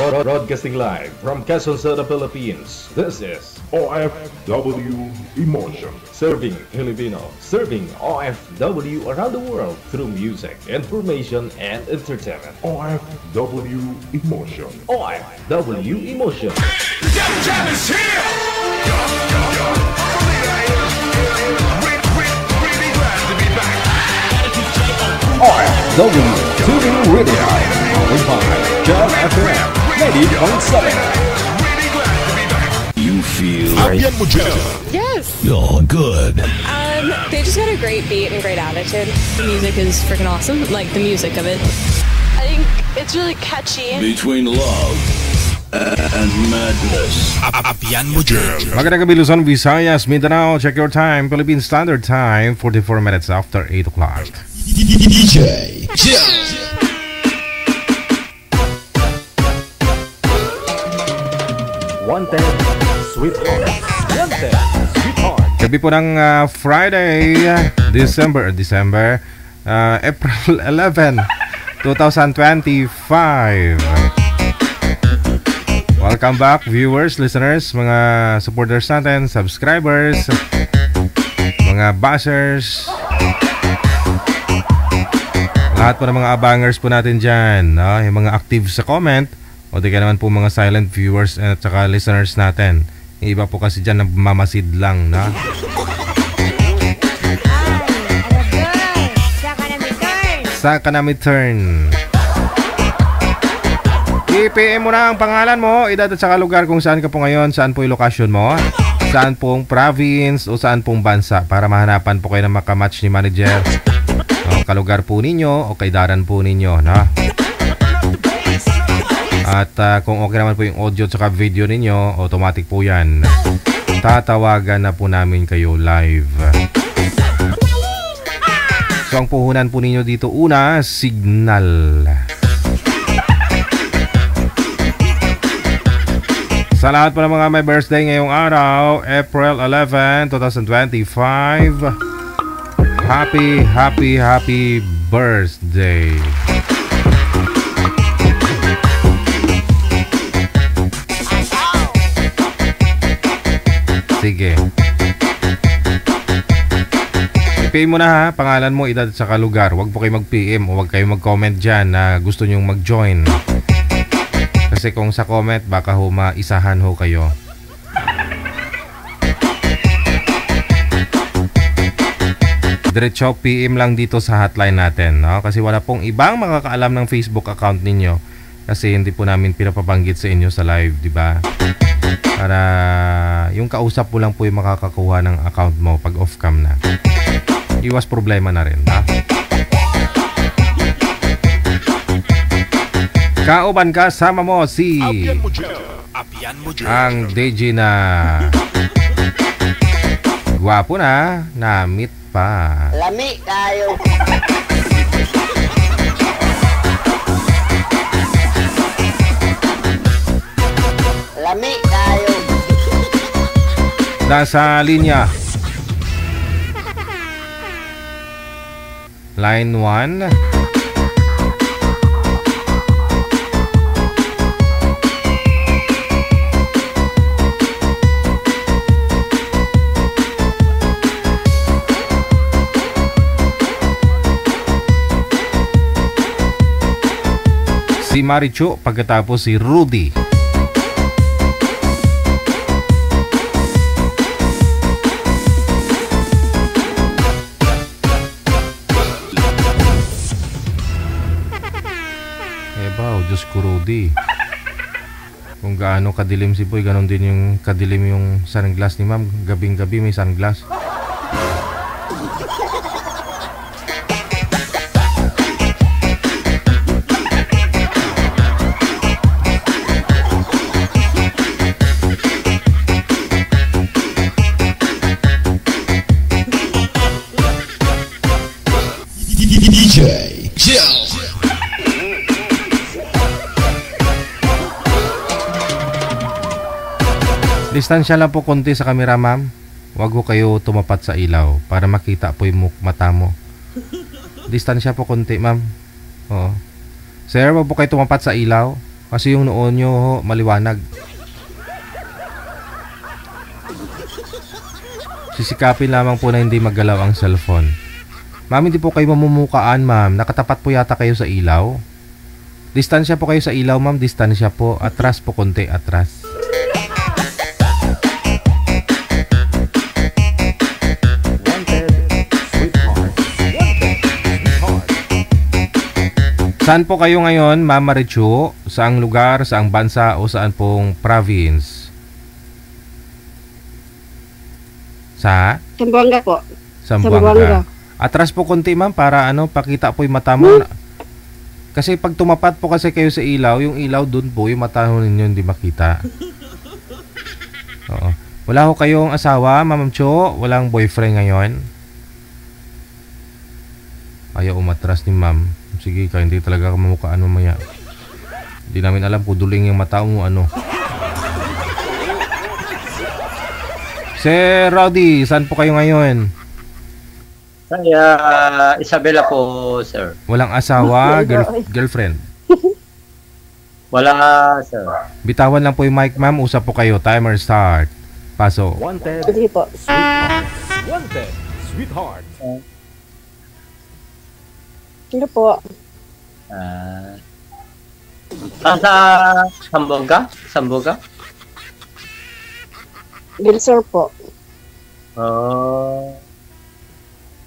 Broadcasting live from Quezon City, Philippines. This is OFW Emotion. Serving Filipino, serving OFW around the world through music, information, and entertainment. OFW Emotion. OFW Emotion. Jam is here! Really glad to be back. OFW Tuning Radio. Powered by Jam FM 90.7. You feel Abian mo dyan. Yes. you're good. They just got a great beat and great attitude. The music is freaking awesome. Like the music of it. I think it's really catchy. Between love and madness. Abian mo dyan. Magandang gabi Luzon, Visayas, Mindanao. Check your time. Philippine Standard Time, 44 minutes after 8 o'clock. DJ Wanted, Sweetheart. Wanted, Sweetheart. Gabi po ng Friday, April 11, 2025. Welcome back viewers, listeners, mga supporters natin, subscribers, mga bashers, lahat po ng mga abangers po natin dyan, no? Yung mga active sa comment, o di ka naman po mga silent viewers at saka listeners natin. Yung iba po kasi dyan nagmamasid lang, no? Saka na may turn. I-PM mo na ang pangalan mo, edad at saka lugar kung saan ka po ngayon, saan po yung location mo, saan pong province o saan pong bansa para mahanapan po kayo na makamatch ni manager. O, kalugar po ninyo o kaidaran po ninyo, no? At kung okay naman po yung audio at saka video ninyo, automatic po yan. Tatawagan na po namin kayo live. So ang puhunan po ninyo dito una, signal. Sa lahat po ng mga may birthday ngayong araw, April 11, 2025. Happy birthday. Sige. I-PM mo na ha, pangalan mo, edad at saka lugar. Huwag po kayo mag-PM o huwag kayo mag-comment dyan na gusto nyong mag-join. Kasi kung sa comment, baka ho maisahan ho kayo. Diretso PM lang dito sa hotline natin, no? Kasi wala pong ibang makakaalam ng Facebook account ninyo. Kasi hindi po namin pinapabanggit sa inyo sa live, di ba? Para yung kausap mo lang po yung makakakuha ng account mo pag off-cam na. Iwas problema na rin, ha? Kauban kasama mo si ang DJ na gwapo na, namit pa. Lami tayo. Lami tayo. Nasa linya. Line 1. Si Marichu, pagkatapos si Rudy. Diyos ko, Rudy. Kung gaano kadilim si Boy, ganon din yung kadilim yung sunglass ni ma'am. Gabing-gabi may sunglass. DJ Distansya lang po konti sa camera, ma'am. Huwag ko kayo tumapat sa ilaw para makita po yung mata mo. Distansya po konti, ma'am. Oo. Sir, huwag po kayo tumapat sa ilaw. Kasi yung noon nyo maliwanag. Sisikapin lamang po na hindi maggalaw ang cellphone. Ma'am, hindi po kayo mamumukaan, ma'am. Nakatapat po yata kayo sa ilaw. Distansya po kayo sa ilaw, ma'am. Distansya po. Atras po konti, atras. Saan po kayo ngayon, Ma'am Marichu? Saang lugar, saang bansa o saan pong province? Sa? Zamboanga po. Zamboanga. Atras po konti, ma'am, para pakita po yung mata mo. Kasi pag tumapat po kasi kayo sa ilaw, yung ilaw dun po, yung mata ninyo hindi makita. Oo. Wala ho kayong asawa, Ma'am Cho? Walang boyfriend ngayon? Ayaw umatras ni ma'am. Sige ka, hindi talaga mamukhaan mamaya. Hindi namin alam kung duling yung mata mo Sir Rowdy, saan po kayo ngayon? Isabela po, sir. Walang asawa, girlfriend? Wala, sir. Bitawan lang po yung mic, ma'am. Usap po kayo. Timer start. Paso. Wanted, Sige po. wanted, sweetheart. Ano po? Sa Zamboanga? Zamboanga? Bilsor po.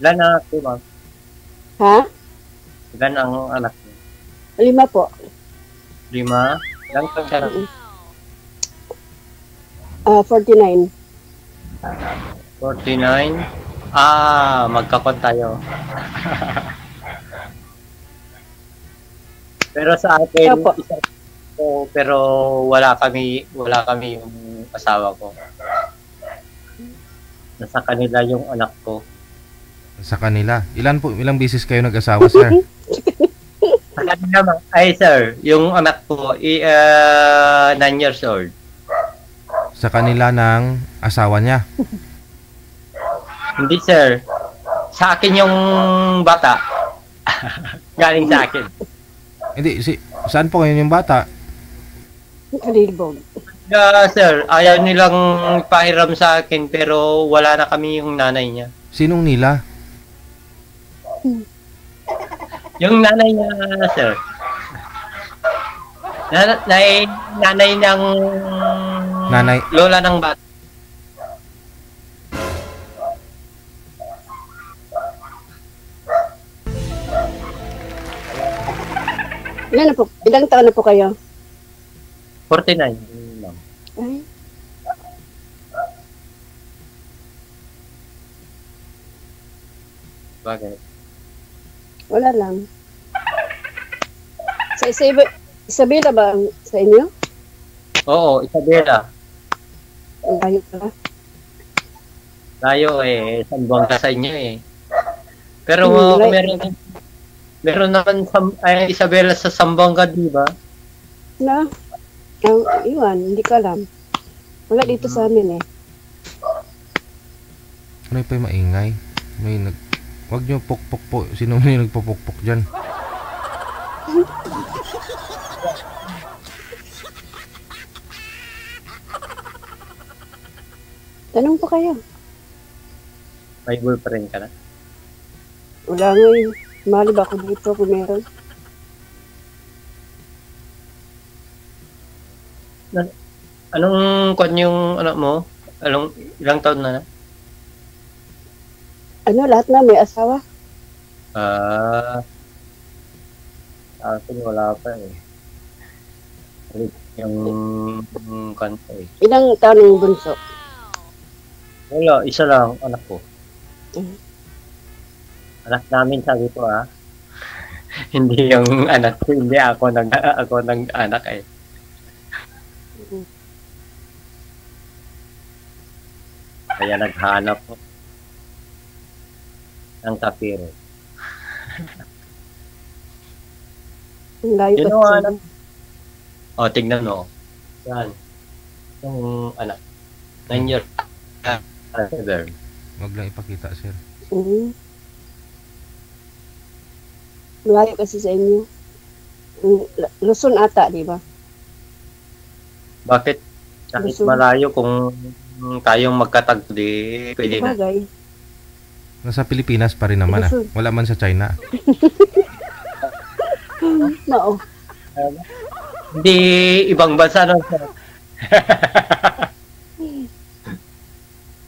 Ilan anak ko, ma'am? Ha? Ilan ang anak mo? 5 po. 5? Ilang taon ka na? 49. 49? Magkakon tayo. Pero sa akin, Opo. isa ko, pero wala kami yung asawa ko. Nasa kanila yung anak ko. Sa kanila. Ilang bisis kayo nag-asawa, sir? Sa kanila, sir, yung anak ko, 9 years old. Sa kanila ng asawa niya? Hindi, sir. Sa akin yung bata. Galing sa akin. Hindi, saan po ngayon yung bata? Kalilbog. Sir, ayaw nilang pahiram sa akin pero wala na kami yung nanay niya. Sinong nila? Yung nanay niya, sir. Nanay ng... Nanay? Lola ng bata. Ilang taon na po kayo? 49. Ay, Bakit? wala lang. Sa Isabela ba sa inyo? Oo, Isabela. Ang layo pala. Layo Zamboanga sa inyo Pero meron naman Isabela sa Zamboanga, di ba? Na? Iwan, hindi ko alam. Wala dito sa amin Ano pa yung maingay? Huwag nyo pukpuk po. Sino may nagpupukpuk dyan? Tanong pa kayo. May boyfriend ka na? Wala nga Mali ba ako dito kung meron? Anong kwan yung anak mo? Ilang taon na? Lahat na may asawa. Akin wala pa yung kanta Ilang taon yung bunso? Wala, isa lang anak ko. Anak namin, sabi ko hindi yung anak ko, hindi ako nag-anak Kaya naghanap ko ng kapiro. Ang layo Yun kasi. ang anak. Tignan mo. Yan. Yung anak. 9 years. Huwag lang ipakita, sir. Malayo kasi sa inyo. Luzon ata, di ba? Bakit? Kahit Gusto- malayo kung tayong magkatagpo, di pwede na. Bagay. Nasa Pilipinas pa rin naman ah. Wala man sa China. Mao. Hindi ibang bansa na.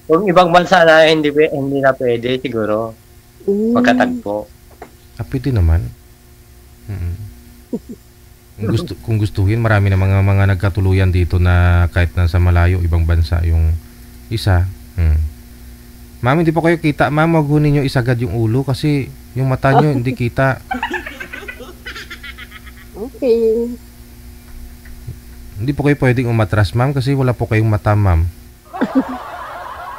Kung ibang bansa na hindi na pwede siguro magkatagpo. Pwede naman. Kung gustuhin, marami na mga nagkatuluyan dito na kahit nasa malayo, ibang bansa yung isa. Ma'am, hindi po kayo kita. Ma'am, wag ho ninyo isagad yung ulo kasi yung mata nyo hindi kita. Okay. Hindi po kayo pwedeng umatras, ma'am, kasi wala po kayong mata, ma'am.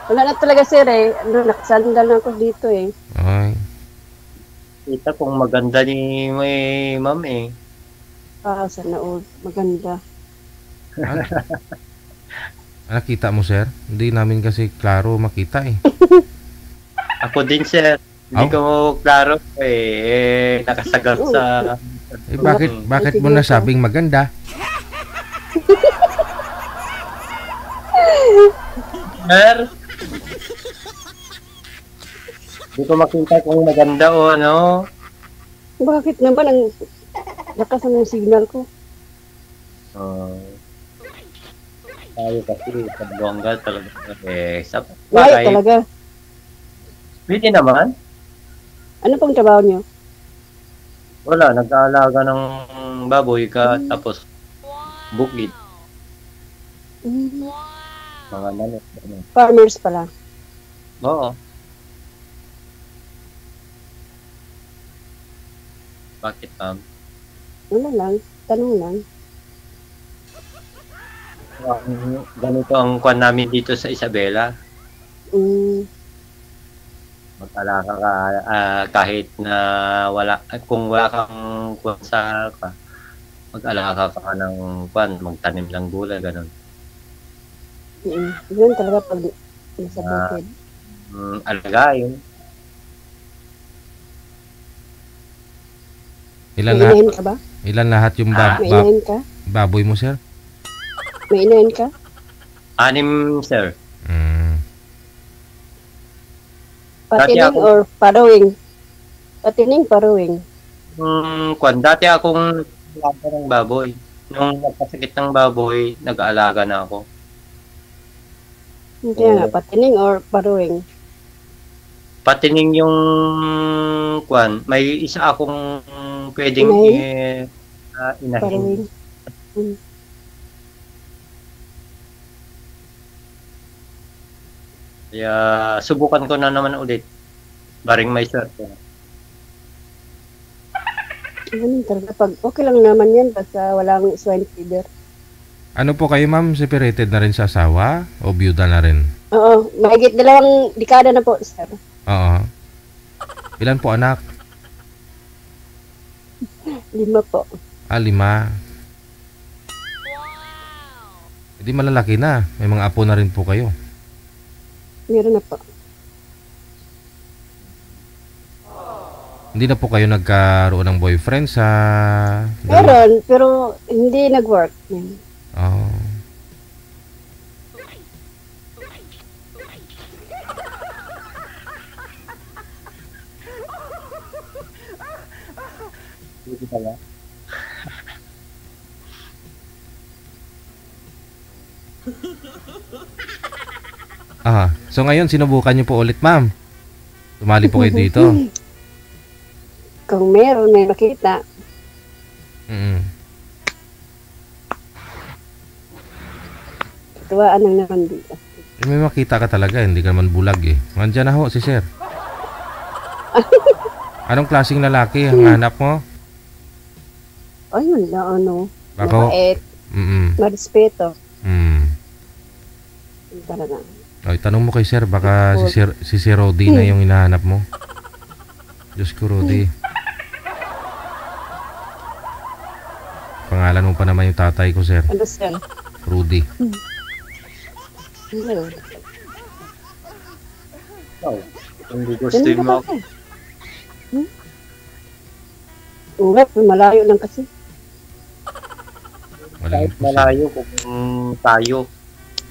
Wala na talaga sir eh. Nakasandal na ako dito eh. Ay. Kita kung maganda ni may ma'am eh. Sana all. Maganda. Nakita mo, sir? Hindi namin kasi klaro makita eh. Ako din sir. Hindi ko klaro nakasagat sa... bakit mo nasabing maganda? Sir? Hindi ko makita kung maganda o ano. Bakit naman ang lakas ng signal ko? Tayo kasi sa bongga talaga. Wala talaga. Pwede naman. Ano pong trabaho niyo? Wala, nag-aalaga ng baboy ka tapos bukid. Mga manok. Farmers pala. Oo. Bakit, ma'am? Wala lang. Tanong lang. Ganito ang kwan namin dito sa Isabela. Mag-alaga ka kahit na kung wala kang kwan sa mag-alaga ka ng kwan, magtanim lang gulay, ganun. Yun talaga pag nasa bukid. Alagayin. May ka ba? Ilan lahat yung may ka? baboy mo, sir? May inahin ka? 6, sir. Patining or parawing? Patining, parawing. Kwan, dati akong nag-aalaga ng baboy. Nung nagkasakit ng baboy, nag-aalaga na ako. Hindi nga, patining or parawing? Patining yung kwan. May isa akong pwedeng inahin. Parawing. Kaya subukan ko na naman ulit. Baring may swerte. Ganun talaga. Pag okay lang naman yan, basta walang swine fever. Ano po kayo, ma'am? Separated na rin sa asawa? O byuda na rin? Oo. Mahigit 2 dekada na po, sir. Oo. Ilan po anak? 5 po. 5. Hindi malalaki na. May mga apo na rin po kayo. Meron na po. Hindi na po kayo nagkaroon ng boyfriend sa... Meron, pero hindi nag-work. Oh. Hindi pala. So ngayon sinubukan niyo po ulit, ma'am. Tumali po kayo dito. Kung meron, may makita. Tuwaan lang naman dito. May makita ka talaga, hindi ka naman bulag eh. Nandiyan na ho si sir. Anong klaseng lalaki ang hanap mo? Ay, wala, ano. Bako? Mabait. Marespeto. Talaga. Ay, tanong mo kay sir, baka si Sir Rodi na yung hinahanap mo. Diyos ko, Rodi. Pangalan mo pa naman yung tatay ko, sir. Ano, sir? Rudy. Hindi gusto mo ako. Malayo lang kasi. Kahit imposible. malayo kung tayo.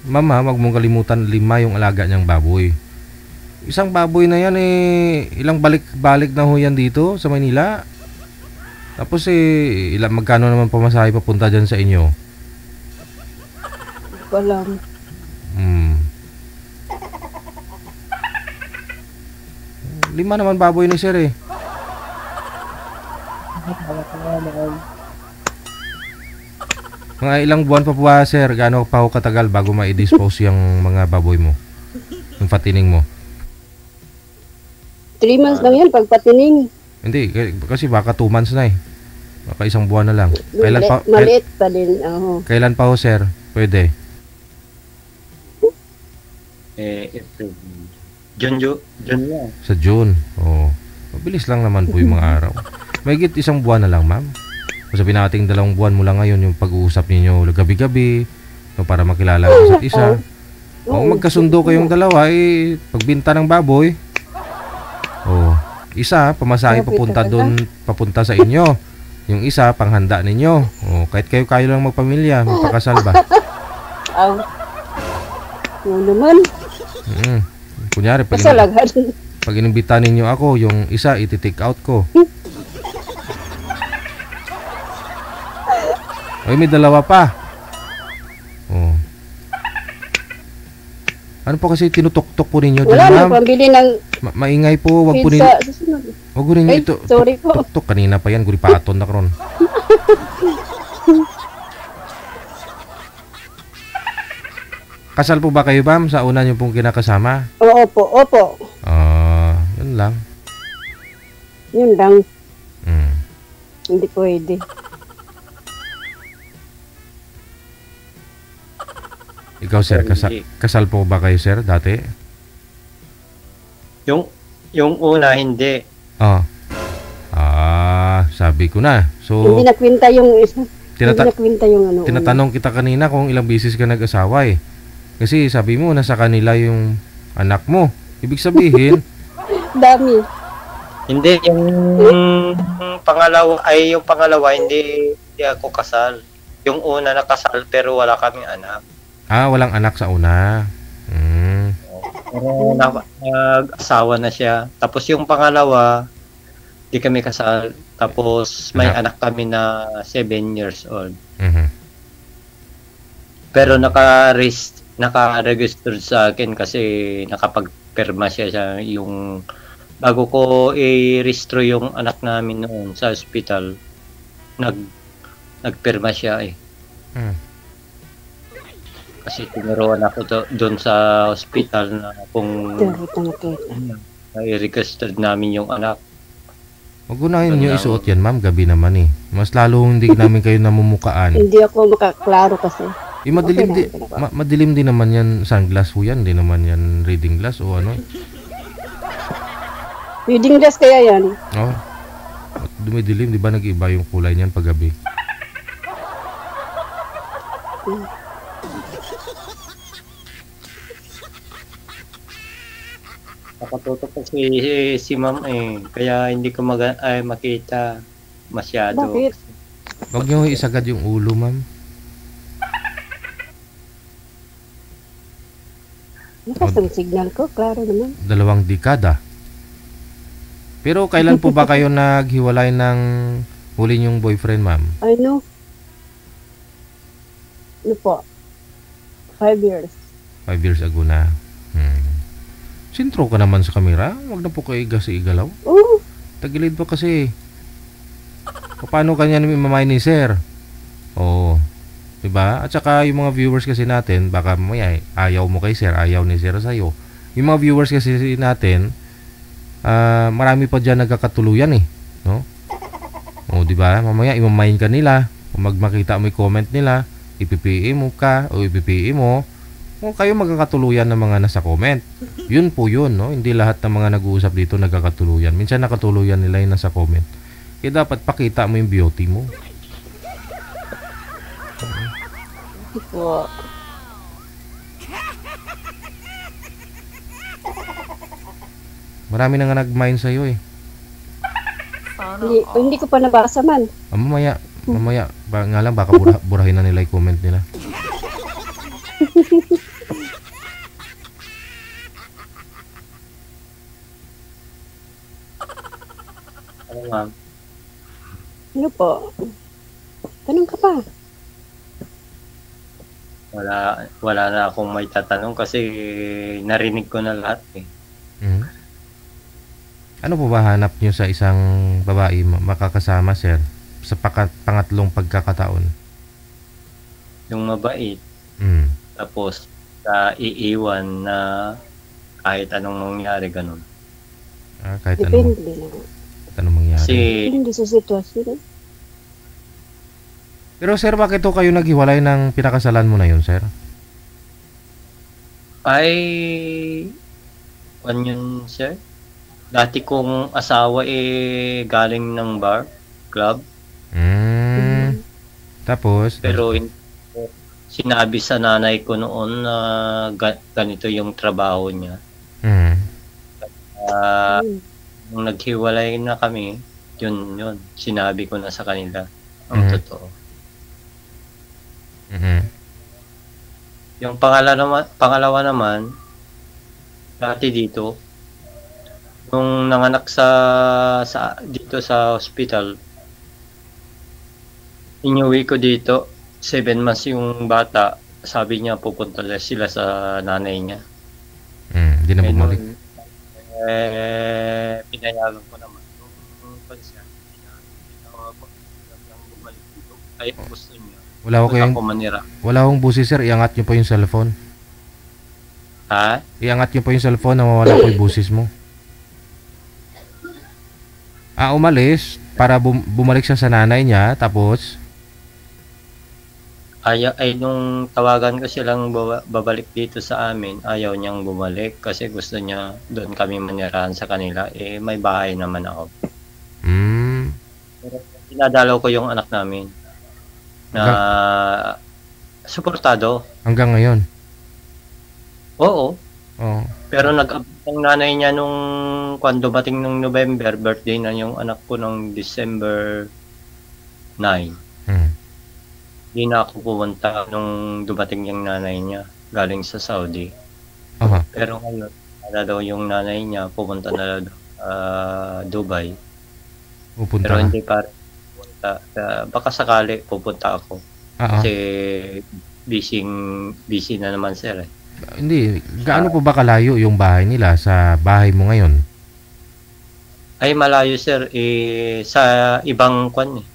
Mama, wag mong kalimutan 5 yung alaga niyang baboy. Isang baboy na yan ilang balik-balik na ho yan dito sa Manila. Tapos magkano naman pamasahe papunta dyan sa inyo? Hindi ko alam. Hmm. 5 naman baboy ni sir Mga ilang buwan pa po sir? Gaano pa ho katagal bago ma-dispose yung mga baboy mo? Yung patining mo? 3 months lang yan pagpatining. Hindi, kasi baka 2 months na Baka 1 buwan na lang. Maliit pa din. Kailan pa ho sir? Pwede. June na. Sa June. Oo. Mabilis lang naman po yung mga araw. Mahigit 1 buwan na lang, ma'am. Sabihin natin 2 buwan mula ngayon yung pag-uusap ninyo gabi-gabi para makilala ang isa't isa. Kung magkasundo kayong dalawa, pagbinta ng baboy, isa, pamasahe papunta sa inyo. Yung isa, panghanda ninyo. Kahit kayo lang magpamilya, magpakasal ba? Naman. Kunyari, pag inimbita ninyo ako, yung isa, iti-take out ko. Ay, may 2 pa. Ano po kasi tinutok-tok po ninyo? Wala na pambili ng maingay po, wag po ninyo. Wag po ninyo ito. Sorry po. Tok-tok kanina pa yan, guri paton na karon. Kasal po ba kayo, ma'am, sa una niyo pong kinakasama? Opo. Yun lang. Yun lang. Hindi pwede. Ikaw, sir, kasal po ba kayo, sir, dati? Yung una, hindi. Sabi ko na. So, hindi nakwinta yung isa. Tinatanong kita kanina kung ilang beses ka nag-asawa Kasi sabi mo, nasa kanila yung anak mo. Ibig sabihin, dami. Hindi, yung pangalawa, hindi ako kasal. Yung una nakasal pero wala kaming anak. Walang anak sa una. Pero nag-asawa na siya. Tapos yung pangalawa, di kami kasal. Tapos may anak kami na 7 years old. Pero naka-registered sa akin kasi nakapagpirma siya yung bago ko i-restro yung anak namin noon sa hospital. Nagpirma siya Kasi tinuruan ako doon sa hospital na kung i-registered namin yung anak. Huwag unahin nyo isuot yan, ma'am. Gabi naman Mas lalo hindi namin kayo namumukaan. Hindi ako makaklaro kasi. Madilim din naman yan. Sunglass ho yan. Hindi naman yan reading glass o ano. Reading glass kaya yan? Dumidilim. Di ba nag-iba yung kulay niyan pag gabi? Nakatutok si ma'am kaya hindi ko makita masyado. Bakit? Huwag nyo isagad yung ulo, ma'am. Lakas ang signal ko, klaro naman. 2 dekada. Pero kailan po ba kayo naghiwalay ng huli niyong boyfriend, ma'am? Ano po? 5 years. 5 years ago na. Sintro ka naman sa kamera. Huwag na po kayo igalaw. Tagilid pa kasi. Paano kanya mamay ni sir? Diba? At saka yung mga viewers kasi natin, baka mamaya ayaw mo kay sir, ayaw ni sir sa'yo. Yung mga viewers kasi natin, marami pa dyan nagkakatuluyan no? Diba? Mamaya imamain ka nila. Kung makita mo yung comment nila, ipipiin mo ka o ipipiin mo. Kung kayo magkakatuluyan ng mga nasa comment, yun po yun, no? Hindi lahat ng mga nag-uusap dito nagkakatuluyan. Minsan nakatuluyan nila yung nasa comment. Kaya dapat pakita mo yung beauty mo. Marami na nga nag-mine sa'yo Hindi ko pa nabasa man. Mamaya, Mamaya, nga lang, baka burahin na nila yung comment nila. Ano ma'am? Ano po? Tanong ka pa. Wala na akong may tatanong kasi narinig ko na lahat eh. Mhm. Ano po ba hanap nyo sa isang babae makakasama, sir? Sa pangatlong pagkakataon? Yung mabait, Mm. tapos iiwan na kahit anong mangyari ganun. Kahit Depende lang. anong mangyari. Kasi Depende sa sitwasyon. Pero sir, bakit to kayo naghiwalay ng pinakasalan mo na yun, sir? ay yun, sir? Dati kong asawa galing ng bar, club. Tapos? Pero sinabi sa nanay ko noon na ganito yung trabaho niya. Nung naghiwalay na kami, yun, sinabi ko na sa kanila ang totoo. Yung pangalawa naman, dati dito, nung nanganak dito sa hospital, inuwi ko dito, 7 months yung bata, sabi niya pupunta sila sa nanay niya. Hindi na bumalik. Pinayagan ko naman. Nung pansiya, bumalik dito. Ay, gusto niya. Wala akong busi, sir. Iangat nyo po yung cellphone. Ha? Iangat nyo po yung cellphone na mawala po yung busis mo. Umalis para bumalik siya sa nanay niya, tapos nung tawagan ko silang babalik dito sa amin, ayaw niyang bumalik kasi gusto niya doon kami manirahan sa kanila. May bahay naman ako. Pero pinadalaw ko yung anak namin na suportado. Hanggang ngayon? Oo. Oo. Pero nag-abot ng nanay niya nung dumating nung November, birthday na yung anak ko nung December 9. Hindi na ako pumunta nung dumating yung nanay niya galing sa Saudi. Pero ngayon, daw yung nanay niya pupunta na Dubai. Pero hindi pa pupunta. Baka sakali pupunta ako. Kasi busy na naman sir eh. Hindi. Gaano po ba kalayo yung bahay nila sa bahay mo ngayon? Ay malayo sir. Sa ibang kwan eh.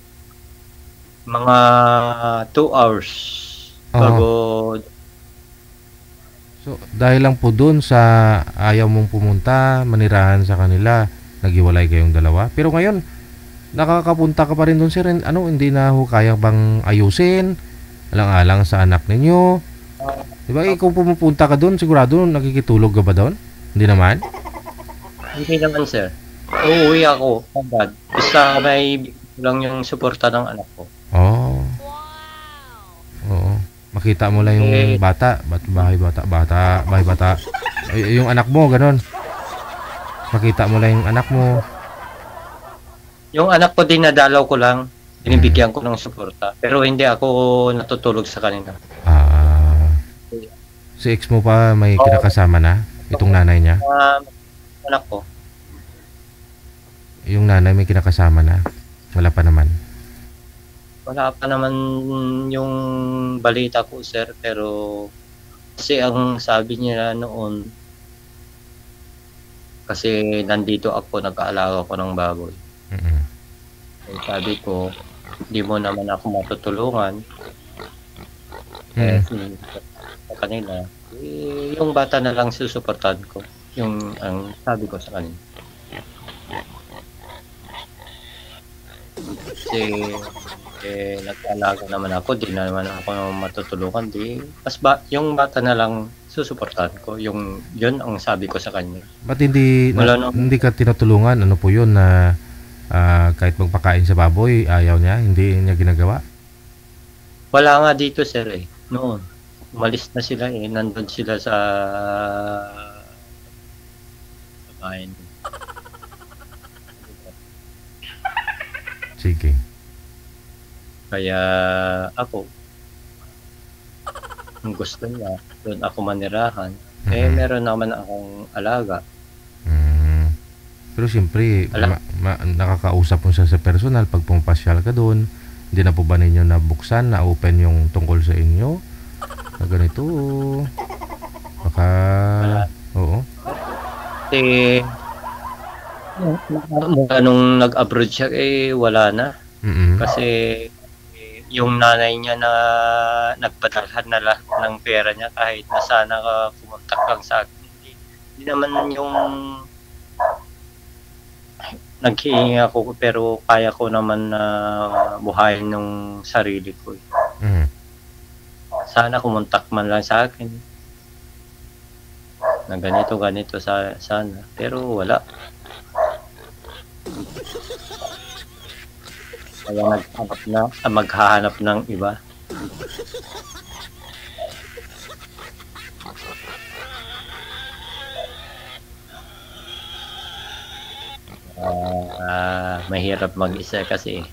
Mga 2 hours bago. So, dahil lang po dun sa ayaw mong pumunta, manirahan sa kanila, naghiwalay kayong dalawa. Pero ngayon, nakakapunta ka pa rin dun sir. Hindi na ho kaya bang ayusin? Alang-alang sa anak ninyo? Diba, kung pumupunta ka doon, sigurado nakikitulog ka ba doon? Hindi naman? Hindi naman, sir. Uuwi ako agad. Basta may lang yung suporta ng anak ko. Oo. Makita mo lang yung bata. Bahay bata. Yung anak mo, ganun. Makita mo lang yung anak mo. Yung anak ko dinadalaw ko lang. Binibigyan ko ng suporta. Pero hindi ako natutulog sa kanila. Si ex mo pa may kinakasama na? Itong nanay niya? Anak ko. Yung nanay may kinakasama na? Wala pa naman? Wala pa naman yung balita ko, sir. Pero kasi ang sabi niya noon, kasi nandito ako, nag-aalaga ko ng baboy. Sabi ko, hindi mo naman ako matutulungan. Sa kanila, yung bata na lang susuportahan ko. Yung ang sabi ko sa kanila. Kasi nag-alaga naman ako, di na naman ako matutulungan. Yung bata na lang susuportahan ko. Yun ang sabi ko sa kanya. Ba't hindi ka tinutulungan? Ano po yun na kahit magpakain sa baboy, ayaw niya? Hindi niya ginagawa? Wala nga dito sir eh. Noon. Umalis na sila eh. Nandun sila sa bahay. Sige. Kaya ako, kung gusto niya, doon ako manirahan. Meron naman akong alaga. Pero siyempre, nakakausap mo siya sa personal pag pumapasyal ka doon. Hindi na po ba ninyo nabuksan, na-open yung tungkol sa inyo? Na ganito. Baka, oo. Kasi, nung nag-abroad siya, wala na. Kasi, yung nanay niya na nagpadalhan na lahat ng pera niya kahit na sana ka pumuntak lang sa akin. Hindi naman yung naghihingi ako pero kaya ko naman na buhayin ng sarili ko. Sana kumontak man lang sa akin na ganito sana pero wala. Kaya maghahanap ng iba. Mahirap mag-isa kasi.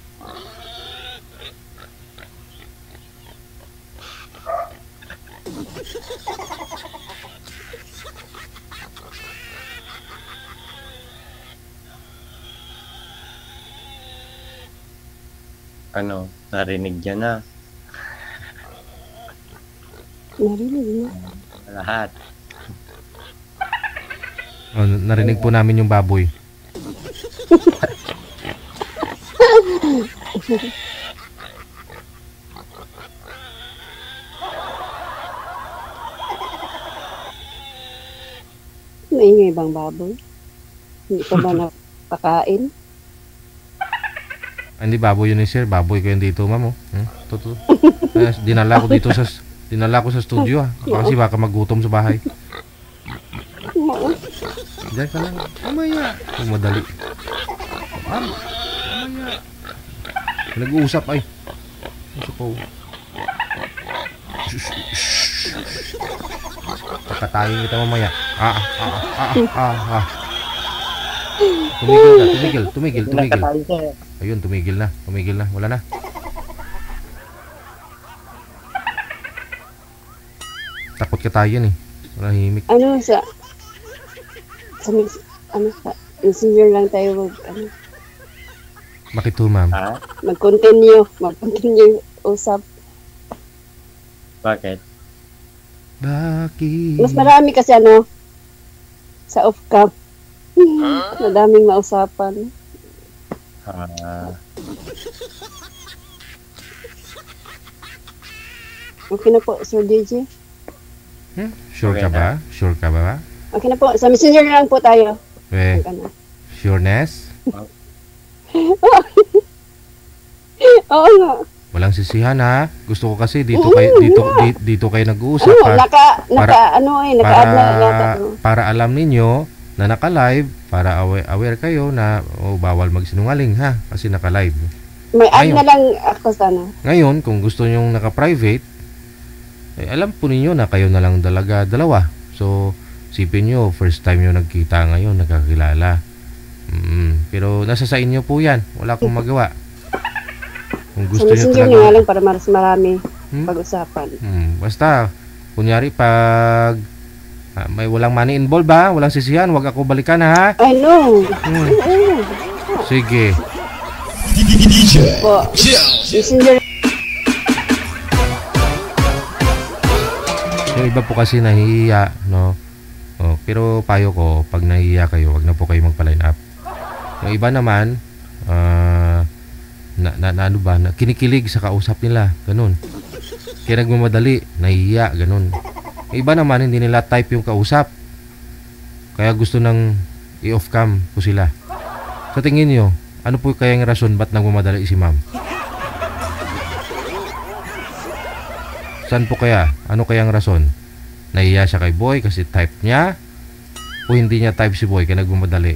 Ano, narinig niya na. Narinig na. Lahat. Narinig po namin yung baboy. Maingay bang baboy? Hindi pa ba napakain? Hindi baboy yun sir, baboy ko yun dito ma'am. Totoo. Dinala ko sa studio kasi baka magutom sa bahay. Diyan ka lang. Mamaya. Madali. Mamaya. Nag-uusap ay. Kakatayin kita mamaya. Tumigil. Ayun, tumigil na. Wala na. Takot ka tayo yan eh. Malahimik. Ano sa messenger lang tayo Bakit to, ma'am? Mag-continue usap. Bakit? Mas marami kasi sa off-cam. Madaming mausapan. Okay na po, Sir DJ. Sure ka ba? Okay na po, sa messenger lang po tayo. Sureness? Oo nga. Walang sisihan ha. Gusto ko kasi dito kayo nag-uusap para alam ninyo na naka-live, para aware kayo na bawal magsinungaling ha, kasi naka-live. May add na lang ako sana. Ngayon, kung gusto nyong naka-private, alam po ninyo na kayo na lang dalawa. So, sipin nyo, first time nyo nagkita ngayon, nagkakilala. Pero nasa sa inyo po yan. Wala akong magawa. Kung gusto nyo talaga. Nyo nga lang para mas marami pag-usapan. Basta, kunyari pag may walang money involved ha, walang sisihan, wag ako balikan ha. I know. Sige. Po. Messenger. Yung iba po kasi nahihiya, no? Pero payo ko, pag nahihiya kayo, wag na po kayo magpa-line up. Yung iba naman, kinikilig sa kausap nila, ganun. Kaya nagmamadali, nahihiya, ganun. Yung iba naman, hindi nila type yung kausap. Kaya gusto nang i-off cam po sila. Sa tingin nyo, ano po kayang rason ba't nagmamadali si ma'am? Saan po kaya? Ano kayang rason? Nahiya siya kay boy kasi type niya? O hindi niya type si boy kaya nagmamadali?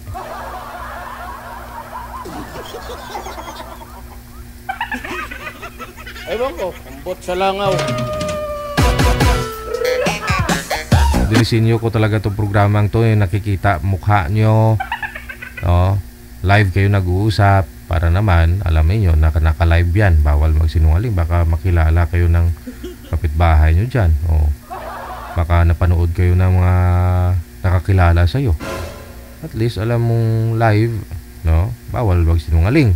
Ewan ko, ambot sa langaw. Dinisinyo ko talaga itong programang to, yung nakikita mukha nyo, no? Live kayo nag-uusap, Para naman, alam niyo na naka-live yan. Bawal magsinungaling. Baka makilala kayo ng kapitbahay nyo dyan. O baka napanood kayo ng mga nakakilala sa'yo. At least alam mong live, no? Bawal magsinungaling.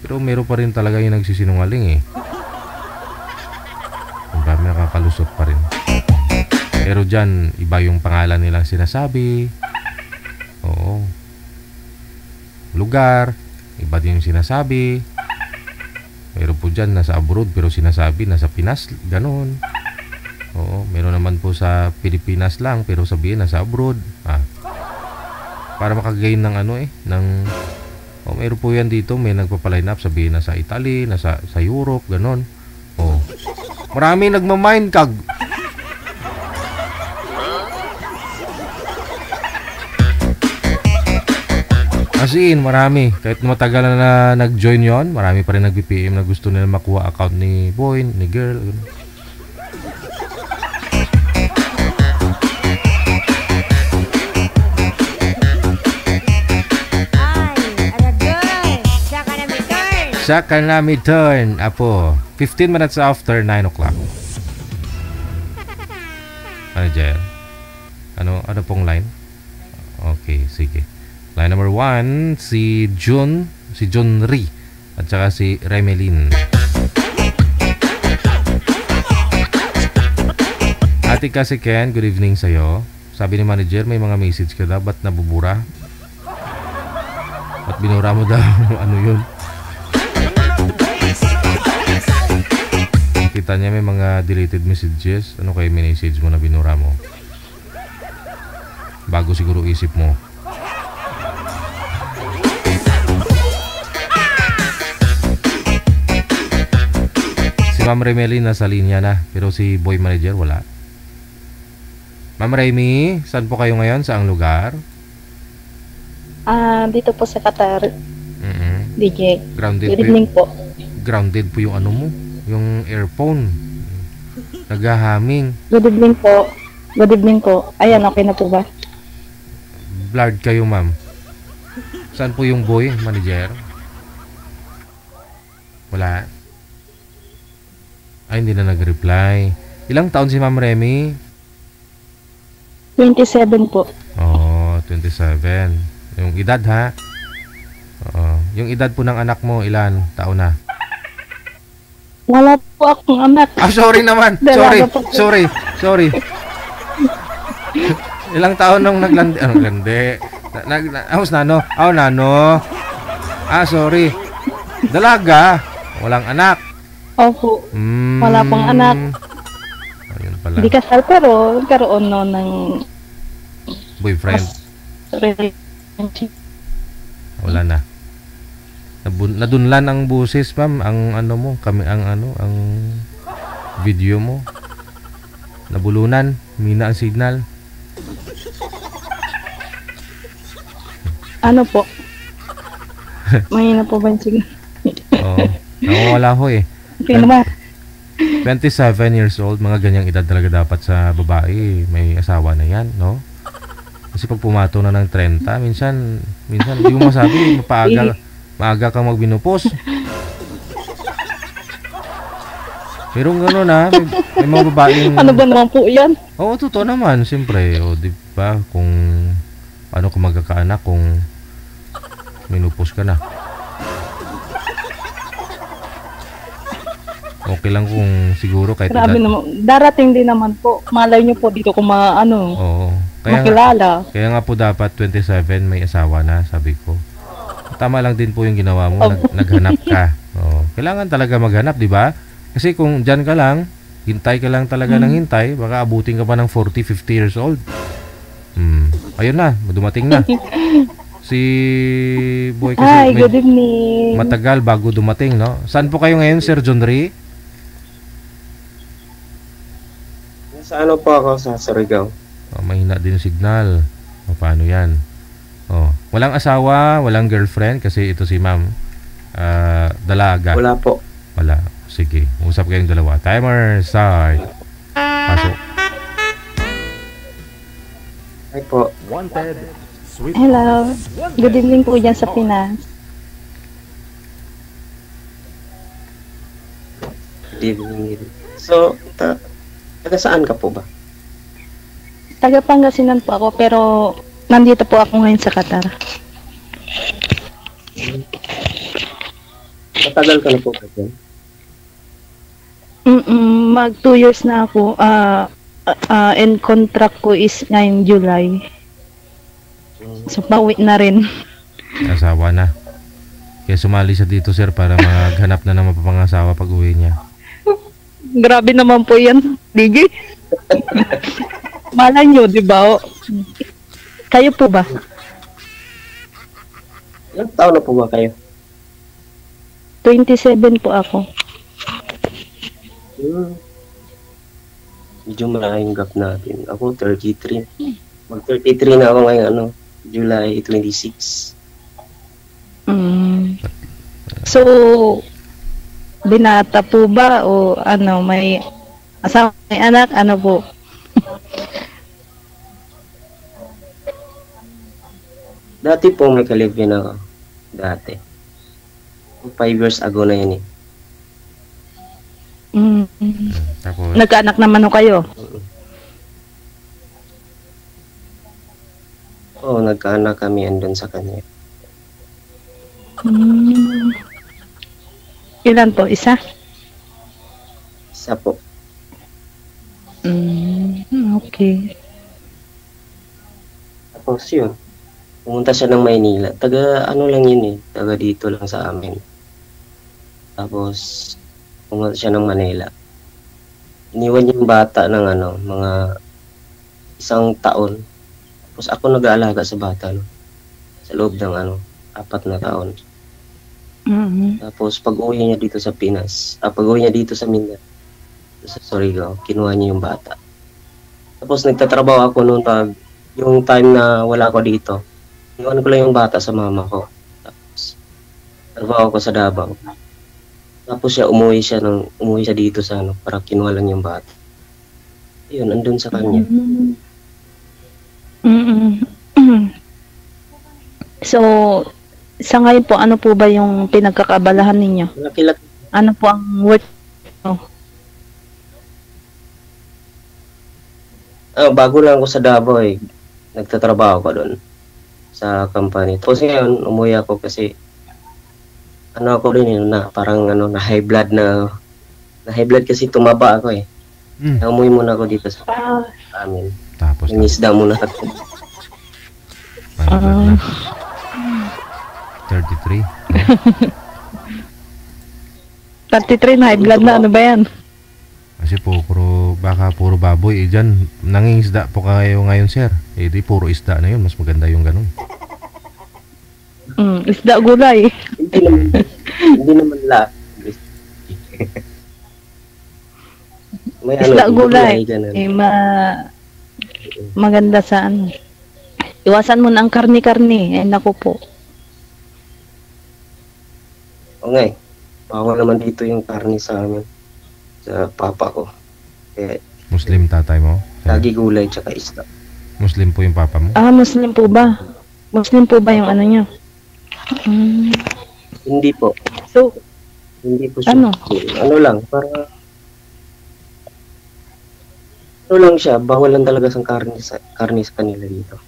Pero meron pa rin talaga yung nagsisinungaling eh. Ang dami nakakalusot pa rin. Pero dyan, iba yung pangalan nilang sinasabi. Oo. Lugar, iba din yung sinasabi. Meron po dyan, nasa abroad, pero sinasabi, nasa Pinas, ganun. Oo, meron naman po sa Pilipinas lang, pero sabihin, nasa abroad. Para makagain ng ano eh, ng... O, meron po yan dito, may nagpapaline up, sabihin, nasa Italy, nasa Europe, ganun. O, marami nagmamind kag. As in, marami. Kahit matagal na nag-join yon, marami pa rin nag-BPM na gusto nila makuha account ni boy, ni girl. Saka na mi turn. Apo, 15 minutes after 9 o'clock. Ano dyan? Ano pong line? Okay, sige. Line number 1, si John Ri at saka si Remelin. Ate kasi Ken, good evening sa'yo. Sabi ni manager, may mga message ka daw, ba't nabubura? Ba't binura mo daw? Ano yun? Kita niya may mga deleted messages. Ano kayo message mo na binura mo? Bago siguro isip mo. Si Ma'am Remeli nasa linya na, pero si boy manager wala. Ma'am Remy, saan po kayo ngayon? Saang lugar? Dito po sa Qatar. DJ. Grounded good evening po. Grounded po yung ano mo, yung earphone. Naghahaming. Good evening po. Good evening po. Ayan, okay na po ba? Blurred kayo, ma'am. Saan po yung boy manager? Wala. Ay, hindi na nag-reply. Ilang taon si Ma'am Remy? 27 po. Oh, 27. Yung edad ha? Yung edad po ng anak mo, ilan taon na? Wala po akong anak. Sorry naman. Sorry. Ilang taon nung naglandi? Naglandi? Nano? Sorry. Dalaga. Walang anak. Opo. Wala pong anak. Ayun pala. Hindi kasal pero karoon no ng boyfriend. Wala na. Nadunlan ang busis, ma'am, ang ano mo, ang video mo. Nabulunan, mina ang signal. Ano po? Mahina po ba yung signal? Nawawala ho eh. Okay naman. 27 years old, mga ganyang edad talaga dapat sa babae. May asawa na yan, no? Kasi pag pumato na ng 30, minsan hindi mo masabi, maaga kang magbinupos. Merong gano'n ha, may mga babaeng... Ano ba naman po yan? Oo, totoo naman, siyempre. O, di ba, kung paano kung magkakaanak kung minupos ka na. Okay lang kung siguro kahit... Grabe naman, darating din naman po. Malay nyo po dito kung makilala. Kaya nga po dapat 27 may asawa na, sabi ko. Tama lang din po yung ginawa mo, naghanap ka. Kailangan talaga maghanap, di ba? Kasi kung dyan ka lang, hintay ka lang talaga ng hintay, baka abutin ka pa ng 40, 50 years old. Ayun na, dumating na. Si boy kasi good evening. Matagal bago dumating, no? Saan po kayo ngayon, Sir John Ray? Sa ano po ako, sa Surigao. Mahina din yung signal. Paano yan? Walang asawa, walang girlfriend kasi ito si ma'am. Dalaga. Wala po. Wala. Sige, usap kayong dalawa. Timer start. Pasok. Hi po. Hello. Good evening po dyan sa Pinas. Good evening. So, taga saan ka po ba? Taga Pangasinan po ako, pero nandito po ako ngayon sa Qatar. Matagal ka na po ba dyan? Mag 2 years na ako. And contract ko is ngayon July. So, pauwi na rin. Asawa na. Kaya sumali siya dito, sir, para maghanap na ng mapapangasawa pag uwi niya. Grabe naman po yan, DJ. Malay nyo, di ba? Kayo po ba? Ilang taon na po ba kayo? 27 po ako. Medyo malaking gap natin. Ako 33. Mag 33 na ako ngayon, July 26. So, binata po ba o may asawa, may anak, ano po? Dati po may kalibin ako. Dati. 5 years ago na yun eh. Tapos, Nagkaanak naman o kayo? Oo, nagkaanak kami andun sa kanya. Ilan po? Isa? Isa po. Okay. Tapos yun, pumunta siya ng Maynila. Taga lang yun eh. Taga dito lang sa amin. Tapos, pumunta siya ng Manila. Iniwan yung bata ng mga 1 taon. Tapos ako nag-aalaga sa bata, sa loob ng 4 na taon. Tapos pag-uwi niya dito sa Pinas, pag-uwi niya dito sa Mindanao, sa Surigao, kinuha niya yung bata. Tapos nagtatrabaho ako noon yung time na wala ako dito. Iwan ko lang yung bata sa mama ko. Tapos trabaho ko sa Davao. Tapos umuwi siya dito sa para kinuha lang yung bata. Ayun, andun sa kanya. So, sa ngayon po, ano po ba yung pinagkakabalahan ninyo? Laki-laki. Ano po ang work? Bago lang ako sa Davao eh. Nagtatrabaho ko doon sa company. Tapos ngayon, umuwi ako kasi ako rin parang na high blood kasi tumaba ako eh. Umuwi muna ako dito sa amin. Tapos nangisda muna ako. 33. 33 na high blood na, ano ba yan? Kasi baka puro baboy dyan. Nangingisda po kayo ngayon, sir. Di puro isda na yun. Mas maganda yung ganun. Isda gulay. Hindi naman lahat. May isda gulay. Maganda sa Iwasan mo na ang karni-karni. Naku po. Okay. Bawal naman dito yung karni sa amin. Sa papa ko. Kaya, Muslim tatay mo? lagi gulay tsaka isda. Muslim po yung papa mo? Muslim po ba? Muslim po ba yung niyo? Hindi po. So, hindi po siya. Lang, para lang siya, bawal lang talaga sa karni sa kanila dito.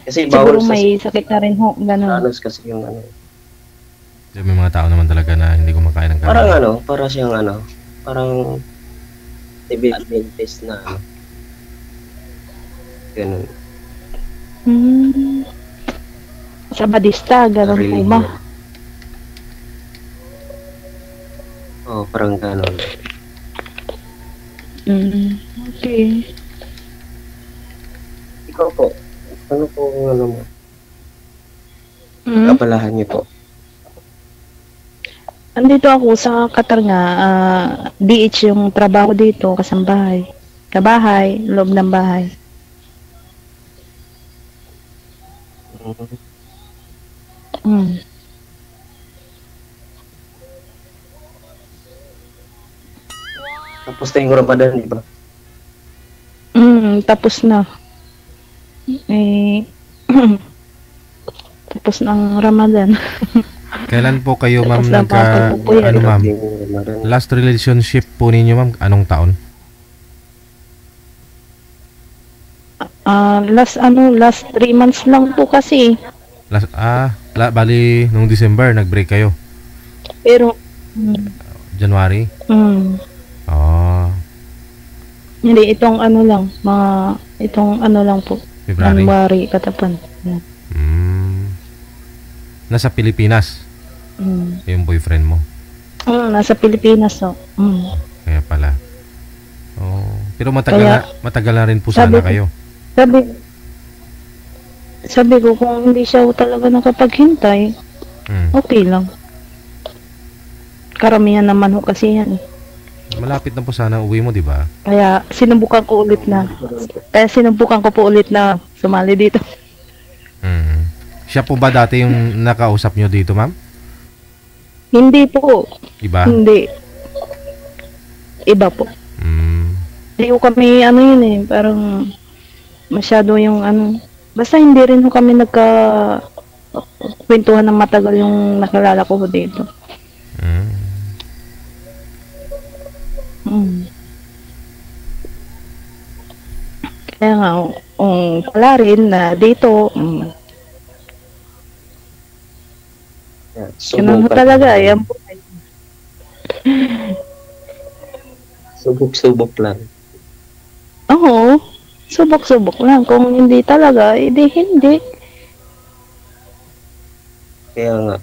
Kasi bawal siguro may sakit na rin ho, gano'n. Kasi yung May mga tao naman talaga na hindi kumakain ng karne. Parang para siyang parang Adventist na ganun. Sabadista, gano'n po ba? Parang gano'n. Okay. Ikaw po, ano po mo? Kabalahan niyo po. Andito ako sa Qatar nga, DH yung trabaho dito, kasambahay. Kabahay, loob ng bahay. Tapos na yung Ramadan, di ba? Tapos na. Tapos ng Ramadan. Kailan po kayo, ma'am, Tapos napapag po yan. ano, ma'am? Last relationship po ninyo, ma'am, anong taon? Last 3 months lang po kasi. Bali, nung December, nag-break kayo. Pero, January? Hindi, itong ano lang po. February? January, katapan. Nasa Pilipinas? Yung boyfriend mo? Nasa Pilipinas, so. Kaya pala. Pero matagal na rin po sana kayo. Sabi ko, kung hindi siya talaga nakapaghintay, okay lang. Karamihan naman ho kasi yan. Malapit na po sana uwi mo, di ba? Kaya sinubukan ko po ulit na sumali dito. Siya po ba dati yung nakausap nyo dito, ma'am? Hindi po. Iba? Hindi. Iba po. Hindi ko kami parang masyado yung basta hindi rin ho kami kwentuhan ng matagal yung nakilala ko dito. Kaya nga, pala rin na dito, ganun talaga, yan po. Subok-subok lang. Oo, subok-subok lang. Kung hindi talaga, hindi. Kaya nga.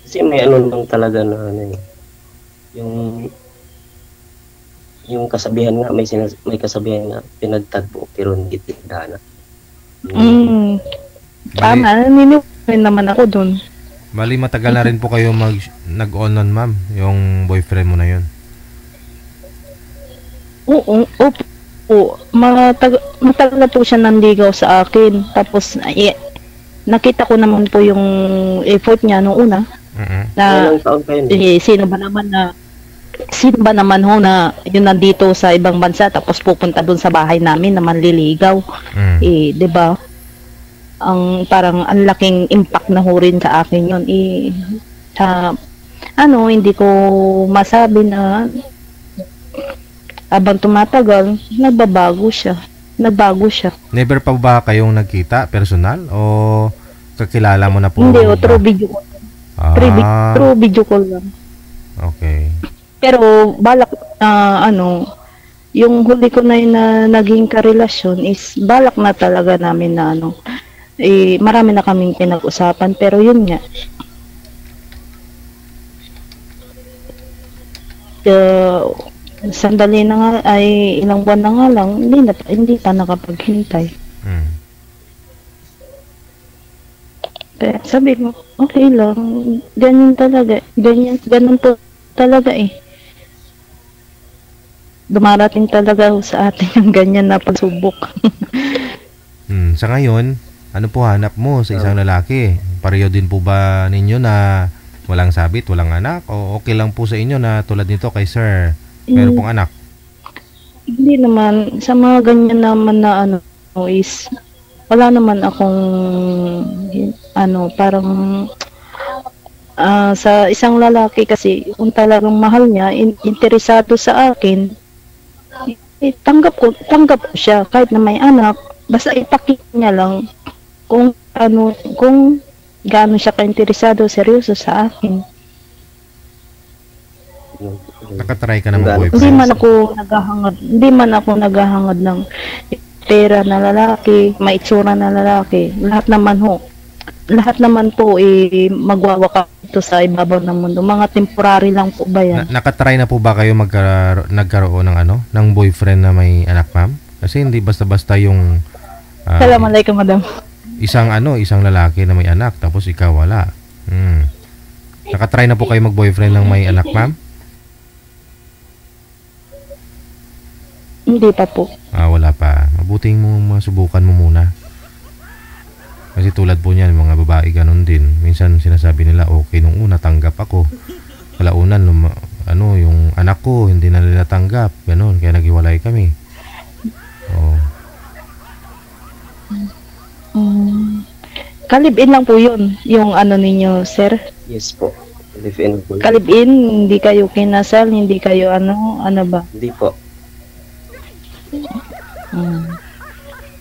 Kasi may lang talaga na yung kasabihan nga, may kasabihan nga, pinagtagpo, pero hindi tinadhana. Tama, niniwin naman ako dun. Bali, matagal na rin po kayo nag-on-on, ma'am, yung boyfriend mo na yun. Oo. Matagal na po siya nanligaw sa akin. Tapos, nakita ko naman po yung effort niya noong una. Na, sino ba naman ho na yun nandito sa ibang bansa tapos pupunta dun sa bahay namin na manliligaw. 'Di ba? Parang ang laking impact na ho rin sa akin yun. Hindi ko masabi na habang tumatagal, nagbago siya. Never pa ba kayong nagkita personal o kakilala mo na po? Hindi, through video call. Through video call lang. Okay. Pero balak yung huli ko na yun na naging karelasyon is balak na talaga namin na marami na kaming pinag-usapan, pero yun nga. Sandali na nga, ay ilang buwan na nga lang, hindi pa nakapaghintay. Kaya sabi ko, okay lang, ganyan talaga, ganun po talaga dumarating talaga sa atin yung ganyan na pagsubok. Sa ngayon, ano po hanap mo sa isang lalaki? Pareho din po ba ninyo na walang sabit, walang anak? O okay lang po sa inyo na tulad nito kay sir, meron pong anak? Hindi naman. Sa mga ganyan naman na is wala naman akong parang sa isang lalaki kasi kung talagang mahal niya, interesado sa akin, tanggap ko siya kahit na may anak, basta ipakita niya lang kung gaano siya ka-interesado, seryoso sa akin. Nakatry ka naman boyfriend? Hindi man ako naghahangad ng pera na lalaki, maitsura na lalaki. Lahat naman po magwawaka ito sa ibabaw ng mundo. Mga temporary lang po ba yan? Nakatry na po ba kayo nagkaroon ng boyfriend na may anak, ma'am? Kasi hindi basta-basta yung Assalamualaikum, madam. Isang lalaki na may anak tapos ikaw wala. Nakatry na po kayo mag-boyfriend ng may anak, ma'am? Hindi pa po. Wala pa. Mabuting mo masubukan mo muna. Kasi tulad po niyan, mga babae ganun din. Minsan sinasabi nila, okay, nung una tanggap ako. Kalaunan, yung anak ko, hindi na nila tanggap. Ganun, kaya naghiwalay kami. Kalib-in lang po yun, yung ano ninyo, sir. Yes po. Live-in po. Kalib-in, hindi kayo kinasal, hindi kayo ano ba? Hindi po.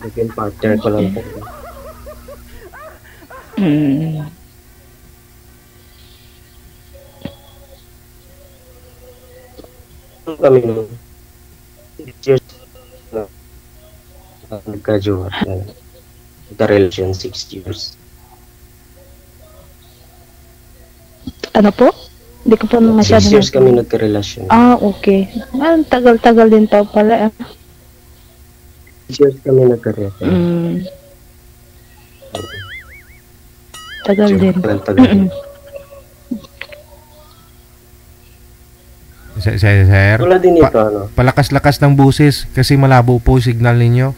Live-in partner ko lang po. Kami nung 6 years na nagka-jowa. Nagka-relation 6 years. Ano po? Hindi ko pa masyado. 6 years kami nagka-relasyon. Okay. Tagal-tagal din daw pala. 6 years kami nagka-relasyon. Tagal din. Tagal. Sir, Wala din ito, ano? palakas-lakas ng buses kasi malabo po signal ninyo.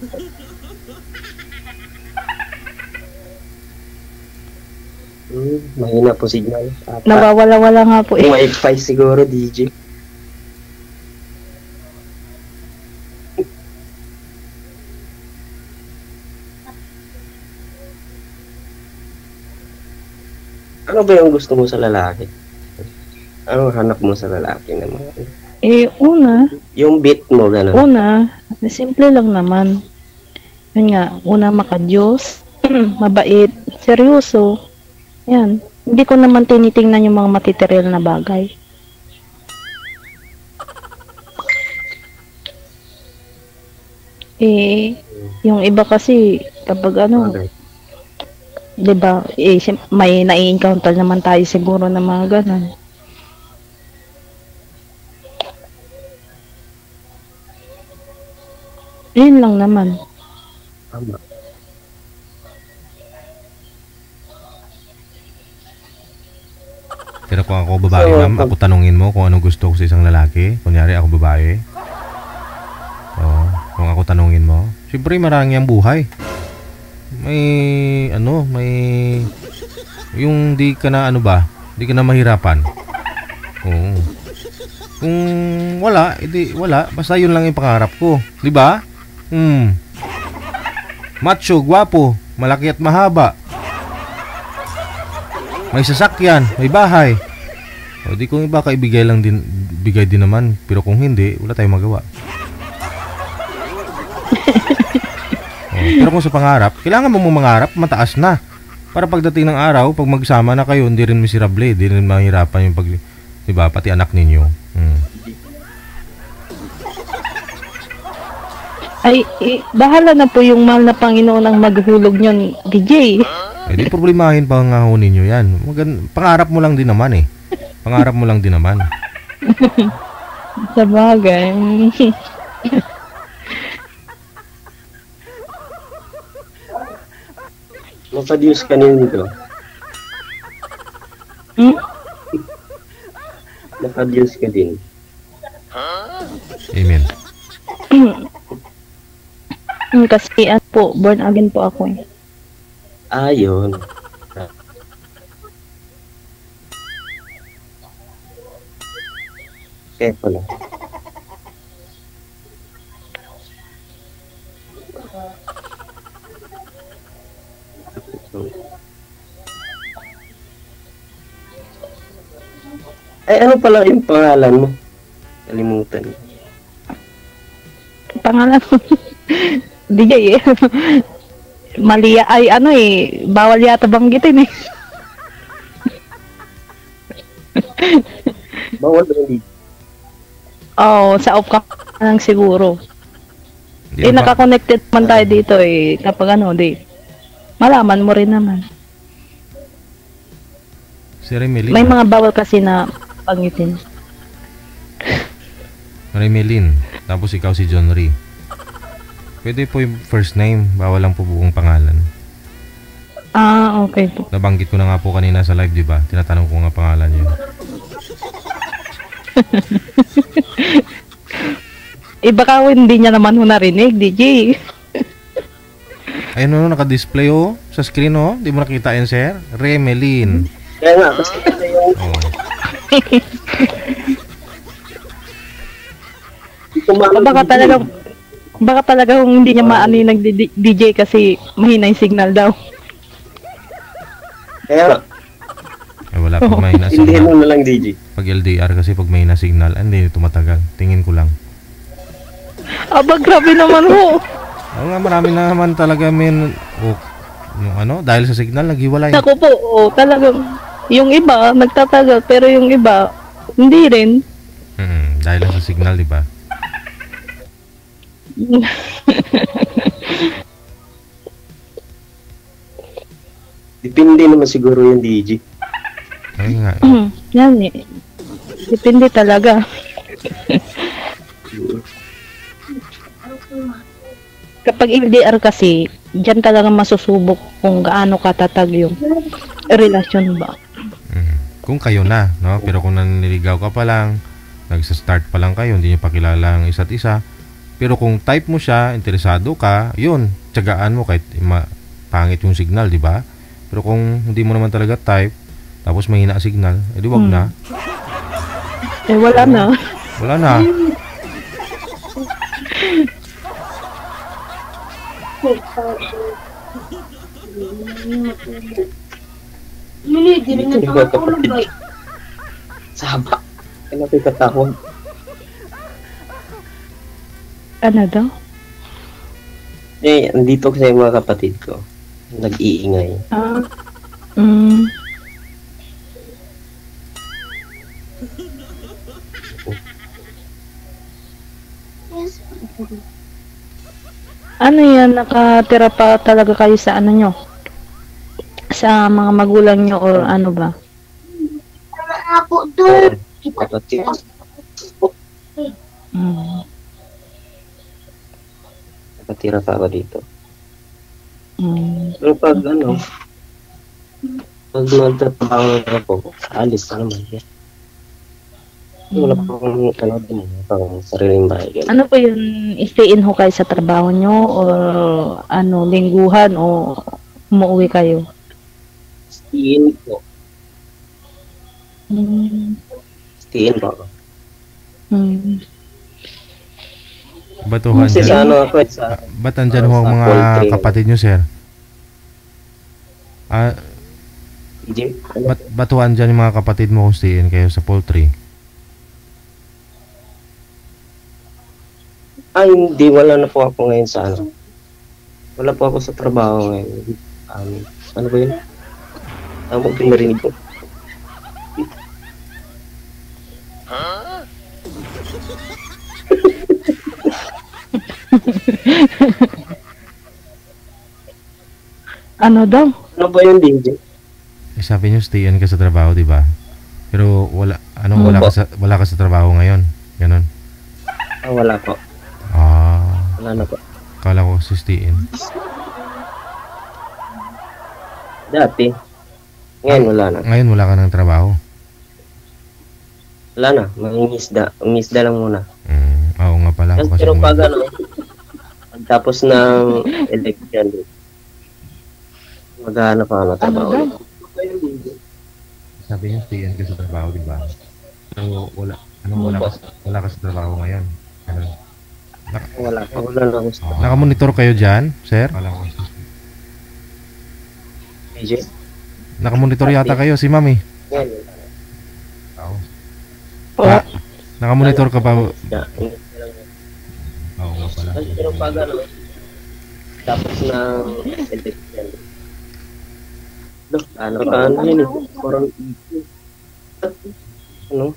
Mahina po signal. Nawawala-wala nga po eh. Wi-Fi siguro, DJ. Ano ba yung gusto mo sa lalaki? Ano hanap mo sa lalaki naman? Una. Yung beat mo, gano'n? Una, simple lang naman. Yun nga, una maka-Diyos, mabait, seryoso. Yan. Hindi ko naman tinitingnan yung mga material na bagay. Yung iba kasi, kapag diba, may nai-encounter naman tayo siguro na mga ganun. Yun lang naman. Tama. Pero kung ako babae, ma'am, ako tanungin mo kung anong gusto ko sa isang lalaki. Kunyari ako babae. Kung ako tanungin mo, siyempre marami ang buhay. May yung di ka na di ka na mahirapan. Oo. Kung wala, edi wala, basta yun lang yung pangarap ko, di ba? Macho, gwapo, malaki at mahaba. May sasakyan, may bahay. O di kung iba bigay din naman, pero kung hindi, wala tayong magawa. Pero kung sa pangarap, kailangan mo mangarap mataas na. Para pagdating ng araw, pag magsama na kayo, hindi rin miserable, hindi rin mahirapan yung diba, pati anak ninyo. Bahala na po yung mahal na Panginoon ang maghulog nyon, DJ. Di problemahin pa nga ho ninyo yan. Pangarap mo lang din naman eh. Pangarap mo lang din naman. Sa bagay. Maka-Diyos ka nito. Maka-Diyos ka din. Amen. Kasi born again po ako eh. Ayun. Kaya pala. Ay, ano pala yung pangalan mo? Kalimutan. Pangalan mo? DJ eh. Mali ay bawal yata banggitin eh. Bawal ba sa off ka lang siguro. Naka-connected man tayo dito eh. Kapag malaman mo rin naman. Si Remelin. May mga bawal kasi na banggitin. Remelin. Tapos ikaw si John Ree. Pwede po yung first name, bawal lang po buong pangalan. Okay po. Nabanggit ko na nga po kanina sa live, di ba? Tinatanong ko nga pangalan niyo. Baka hindi niya naman narinig, DJ. Ayun naka-display sa screen Di mo nakita yan, sir? Remelin. Kaya nga, kasi yung... Baka talaga kung hindi niya maano yung nag-DJ kasi mahina yung signal daw. Kaya, wala pag may na hindi mo signal. na lang, DJ. Pag LDR kasi pag may na signal, hindi tumatagal. Tingin ko lang. Aba, grabe naman ho. Oo nga, marami na naman talaga yung ano, dahil sa signal, naghiwalay. Ako po, talagang, yung iba, nagtatagal, pero yung iba, hindi rin. Dahil lang sa signal, di ba? Depende naman siguro yung DJ. Ayun nga. Yan eh. Depende talaga. Kapag LDR kasi, dyan talaga masusubok kung gaano katatag yung relasyon ba. Kung kayo na, no? Pero kung naniligaw ka pa lang, nagsa-start pa lang kayo, hindi nyo pa kilala ang isa't isa. Pero kung type mo siya, interesado ka, yun, tiyagaan mo kahit pangit yung signal, di ba? Pero kung hindi mo naman talaga type, tapos mahina ang signal, edi wag na. Wala na. Wala na. Saba. Ano ito katahon? Ano daw? Andito kasi yung mga kapatid ko. Nag-iingay. Ano yan? Nakatira pa talaga kayo sa ano nyo? Sa mga magulang nyo or ano ba? Kapatid. Nakatira pa ako dito. Pero pag pag magtatrabaho ako, alis na naman. Wala pa akong pang sariling bahay. Ano po yun? Stay-in ho kayo sa trabaho nyo or lingguhan o umuwi kayo? Stay-in po. Stay-in po ako. Batuhan Kasi dyan. sa ako, Ba't andyan ho ang mga poultry. kapatid nyo, sir? DJ? Batuhan dyan yung mga kapatid mo kung stay-in kayo sa poultry? Hindi. Wala na po ako ngayon sa Wala po ako sa trabaho ngayon. Ano ba yun? Tama ko narinig ko. Ano daw? Ano ba yun, DJ? Sabi nyo stay-in ka sa trabaho, di ba? Pero wala ka sa trabaho ngayon. Ganon. Wala po. Wala na po. Kala ko si stay-in. Dati. Ngayon wala na. Ngayon wala ka ng trabaho. Wala na. Mangingisda. Mangingisda lang muna. Oo nga pala. Pero pag tapos ng election, maghahanap ako ng trabaho. Sabi niyo stay-in ka sa trabaho, di ba? So wala ka sa trabaho ngayon. Ganon. Wala na ako. Nakamonitor kayo dyan, sir? DJ? Nakamonitor yata kayo, si mami. Nakamonitor ka pa? Oo nga pala. Pero pag tapos ng election. Ano yun eh? Ano?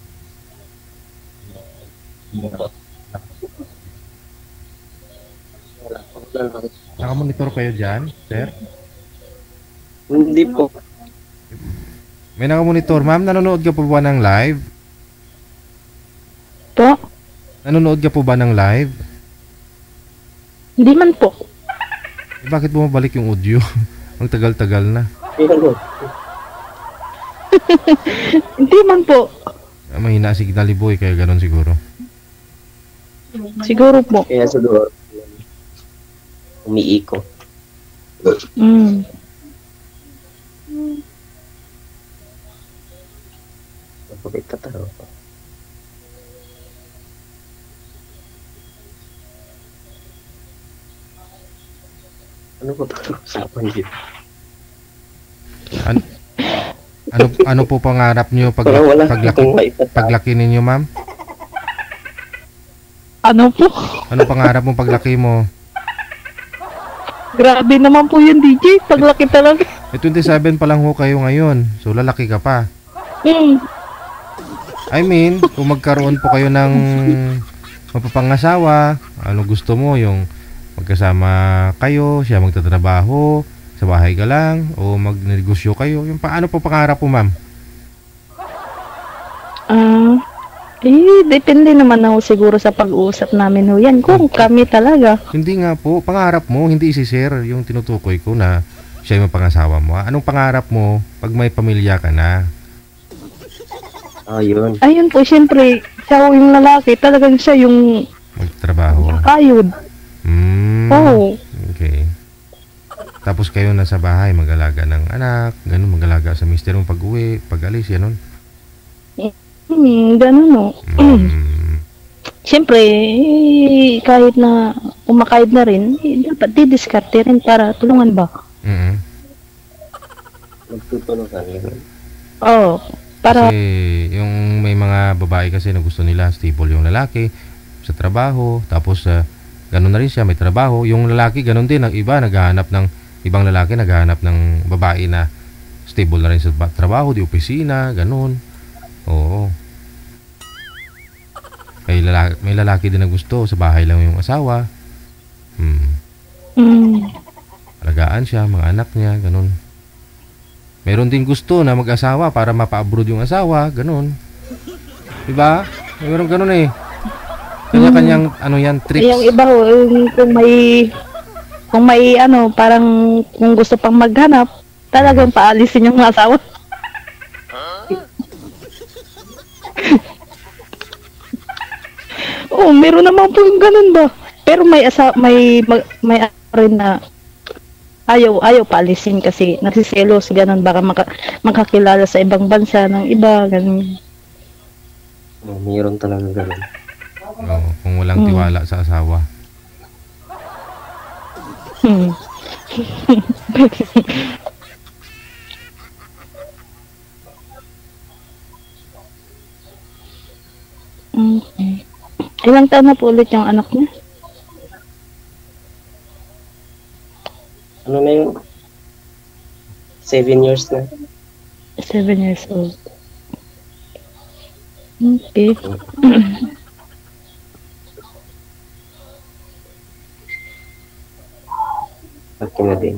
Nakamonitor kayo dyan, sir? Hindi po. May nakamonitor, ma'am. Nanonood ka po ba ng live? Po? Nanonood ka po ba ng live? Hindi man po. Bakit bumabalik yung audio? Ang tagal-tagal na. Hindi man po. Mahina signal ni boy, kaya ganon siguro. Siguro po. Kaya siguro umiiko. Bakit kataro pa? Ano ba pag-usapan dito? Ano po pangarap niyo paglaki ninyo, ma'am? Ano po? Ano pangarap mo paglaki mo? Grabe naman po yun, DJ. Paglaki talaga. 27 pa lang ho kayo ngayon. So, lalaki ka pa. I mean, kung magkaroon po kayo ng mapapangasawa, ano gusto mo? Yung magkasama kayo, siya magtatrabaho, sa bahay ka lang, o magnegosyo kayo. Yung paano po pangarap po, ma'am? Depende naman ako siguro sa pag-uusap namin ho yan. Kung kami talaga. Hindi nga po, pangarap mo, hindi isi-share yung tinutukoy ko na siya yung mapangasawa mo. Anong pangarap mo pag may pamilya ka na? Ayun po, siyempre, siya yung lalaki, talagang siya yung magtrabaho. Kayod. Oo. Okay. Tapos kayo nasa bahay, mag-alaga ng anak, ganun, mag-alaga sa mister mo pag-uwi, pag-alis, yan. Ganun no. Siyempre, kahit na kumakayod na rin, dapat didiskarte rin para tulungan ba? Magtutulungan yun. Oo. Para... Kasi yung may mga babae kasi na gusto nila stable yung lalaki sa trabaho, tapos ganun na rin siya, may trabaho. Yung lalaki, ganun din. Ang iba, naghahanap ng ibang lalaki, naghahanap ng babae na stable na rin sa trabaho, di opisina, ganun. Oo. May lalaki din na gusto, sa bahay lang yung asawa. Alagaan siya, mga anak niya, ganun. Meron din gusto na mag-asawa para mapa-abroad yung asawa, ganun. Diba? Meron ganun eh. Kanya-kanyang ano yan, tricks. Yung iba ho, kung may ano, parang kung gusto pang maghanap, talagang paalisin yung asawa. Oo, meron naman po yung ganun ba. Pero may rin na ayaw paalisin kasi nagsiselos, ganun, baka makakilala sa ibang bansa ng iba, ganun. Meron talaga ganun. Oo, kung walang tiwala sa asawa. Okay. Ilang taon na po ulit yung anak niya? Ano na yun? 7 years na. 7 years old. Okay. Okay na din.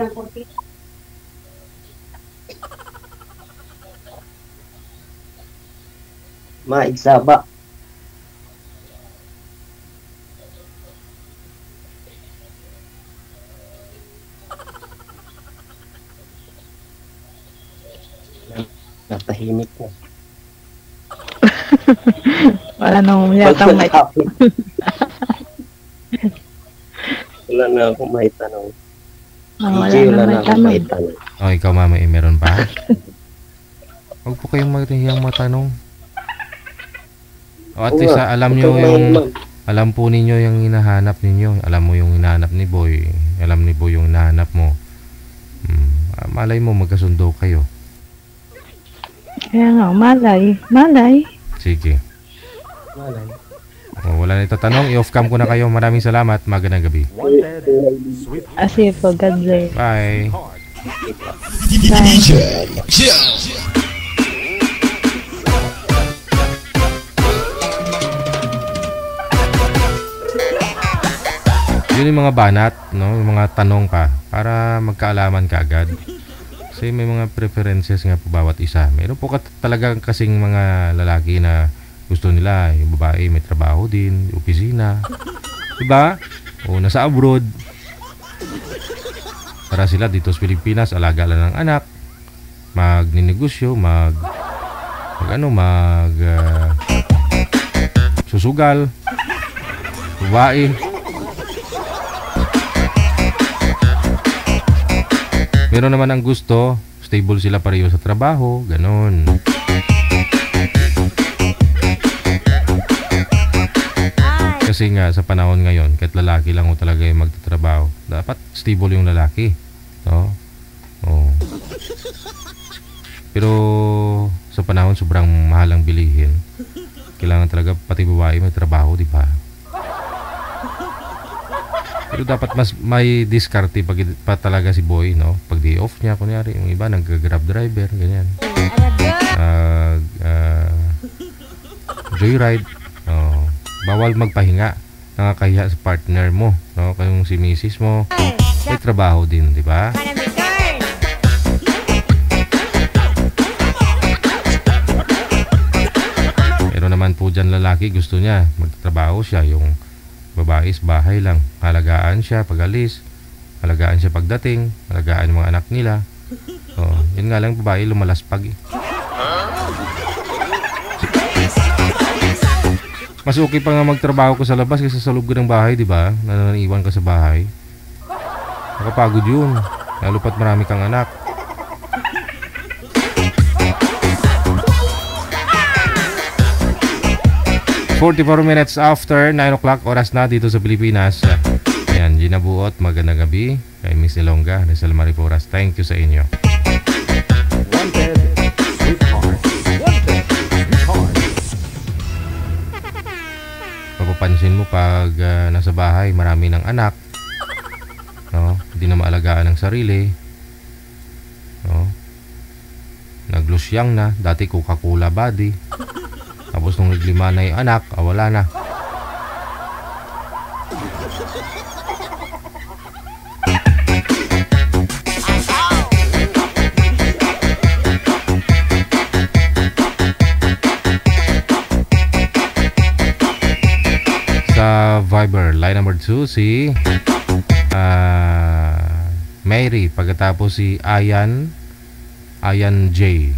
Maigsaba. Natahimik na. Wala nang yatang may... Wala na akong maitanong. Wala na akong maitanong. O, ikaw mama, meron pa? Huwag po kayong matihiyang matanong. O at least alam nyo yung... Alam po ninyo yung hinahanap ninyo. Alam mo yung hinahanap ni Boy. Alam ni Boy yung hinahanap mo. Malay mo, magkasundo kayo. Kaya nga, malay. Sige. Malay. Wala na itatanong. I-off cam ko na kayo. Maraming salamat. Magandang gabi. Sige po, God bless. Bye. Yun yung mga banat, no? Yung mga tanong pa para magkaalaman ka agad. Kasi may mga preferences nga po bawat isa. Meron po talagang kasing mga lalaki na gusto nila yung babae may trabaho din, opisina, diba? O nasa abroad. Para sila dito sa Pilipinas, alaga lang ng anak, magninegosyo, susugal, babae. Meron naman ang gusto, stable sila pareho sa trabaho, ganon. Kasi nga sa panahon ngayon, kahit lalaki lang o talaga yung magtatrabaho, dapat stable yung lalaki. No? Oh. Pero sa panahon sobrang mahal ang bilihin. Kailangan talaga pati babae may trabaho, di ba? Pero dapat mas may diskarte pa talaga si boy, no? Pag day off niya, kunyari, yung iba nag-grab driver, ganyan. Joyride. Bawal magpahinga. Nakakahiya sa partner mo, no? Kayong si misis mo, may trabaho din, di ba? Pero naman po dyan lalaki, gusto niya magtrabaho siya, yung babae is bahay lang. Halagaan siya pag alis, halagaan siya pagdating, halagaan yung mga anak nila. Yun nga lang, babae lumalaspag eh. Mas okay pa nga magtrabaho ko sa labas kaysa sa loob ng bahay, di ba? Nananiwan ka sa bahay. Nakapagod yun. Lalo pat marami kang anak. "44 minutes after 9 o'clock, oras na dito sa Pilipinas." Ayan, Gina Buot, magandang gabi. Kay Miss Ilongga, Rizal Mariporas, thank you sa inyo. Wanted, sweetheart. Wanted, sweetheart. Mapapansin mo pag nasa bahay, marami ng anak, no? Hindi na maalagaan ng sarili, no? Naglusyang na, dati Coca-Cola body. Tapos nung naglima na yung anak, wala na. Sa Viber, line number 2, si Mary. Pagkatapos si Ayan J.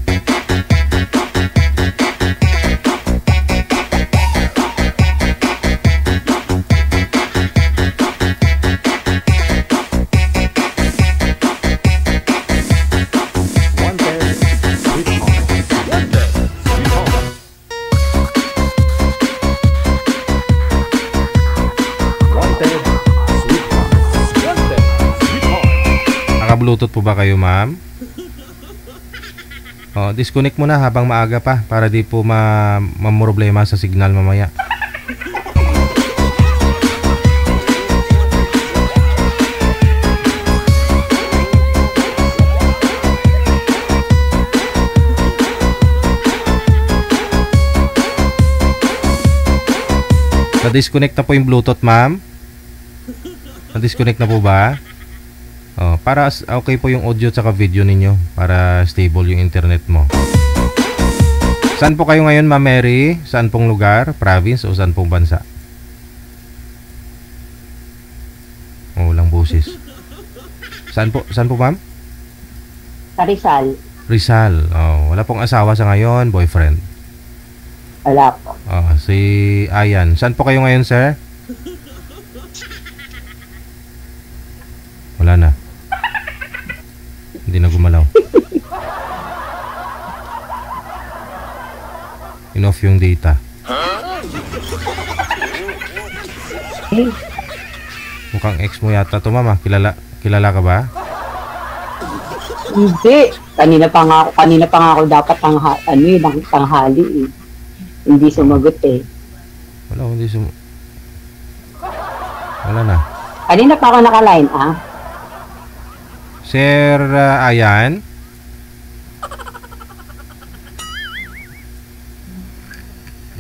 Bluetooth po ba kayo, ma'am? Disconnect muna habang maaga pa para di po mamroblema sa signal mamaya. Na-disconnect na po yung Bluetooth, ma'am? Na-disconnect na po ba? Para okay po yung audio at saka video ninyo para stable yung internet mo. Saan po kayo ngayon, Ma'am Mary? Saan pong lugar? Province o saan pong bansa? Walang boses. Saan po, ma'am? Sa Rizal. Rizal. Wala pong asawa sa ngayon, boyfriend? Wala po. Si Ayan. Saan po kayo ngayon, sir? Wala na. Hindi na gumalaw. In-off yung data. Mukhang ex mo yata to, mama. Kilala ka ba? Hindi. Kanina pa nga ako dapat tanghali eh. Hindi sumagot eh. Wala na. Kanina pa ako naka-line, Sir Ayan?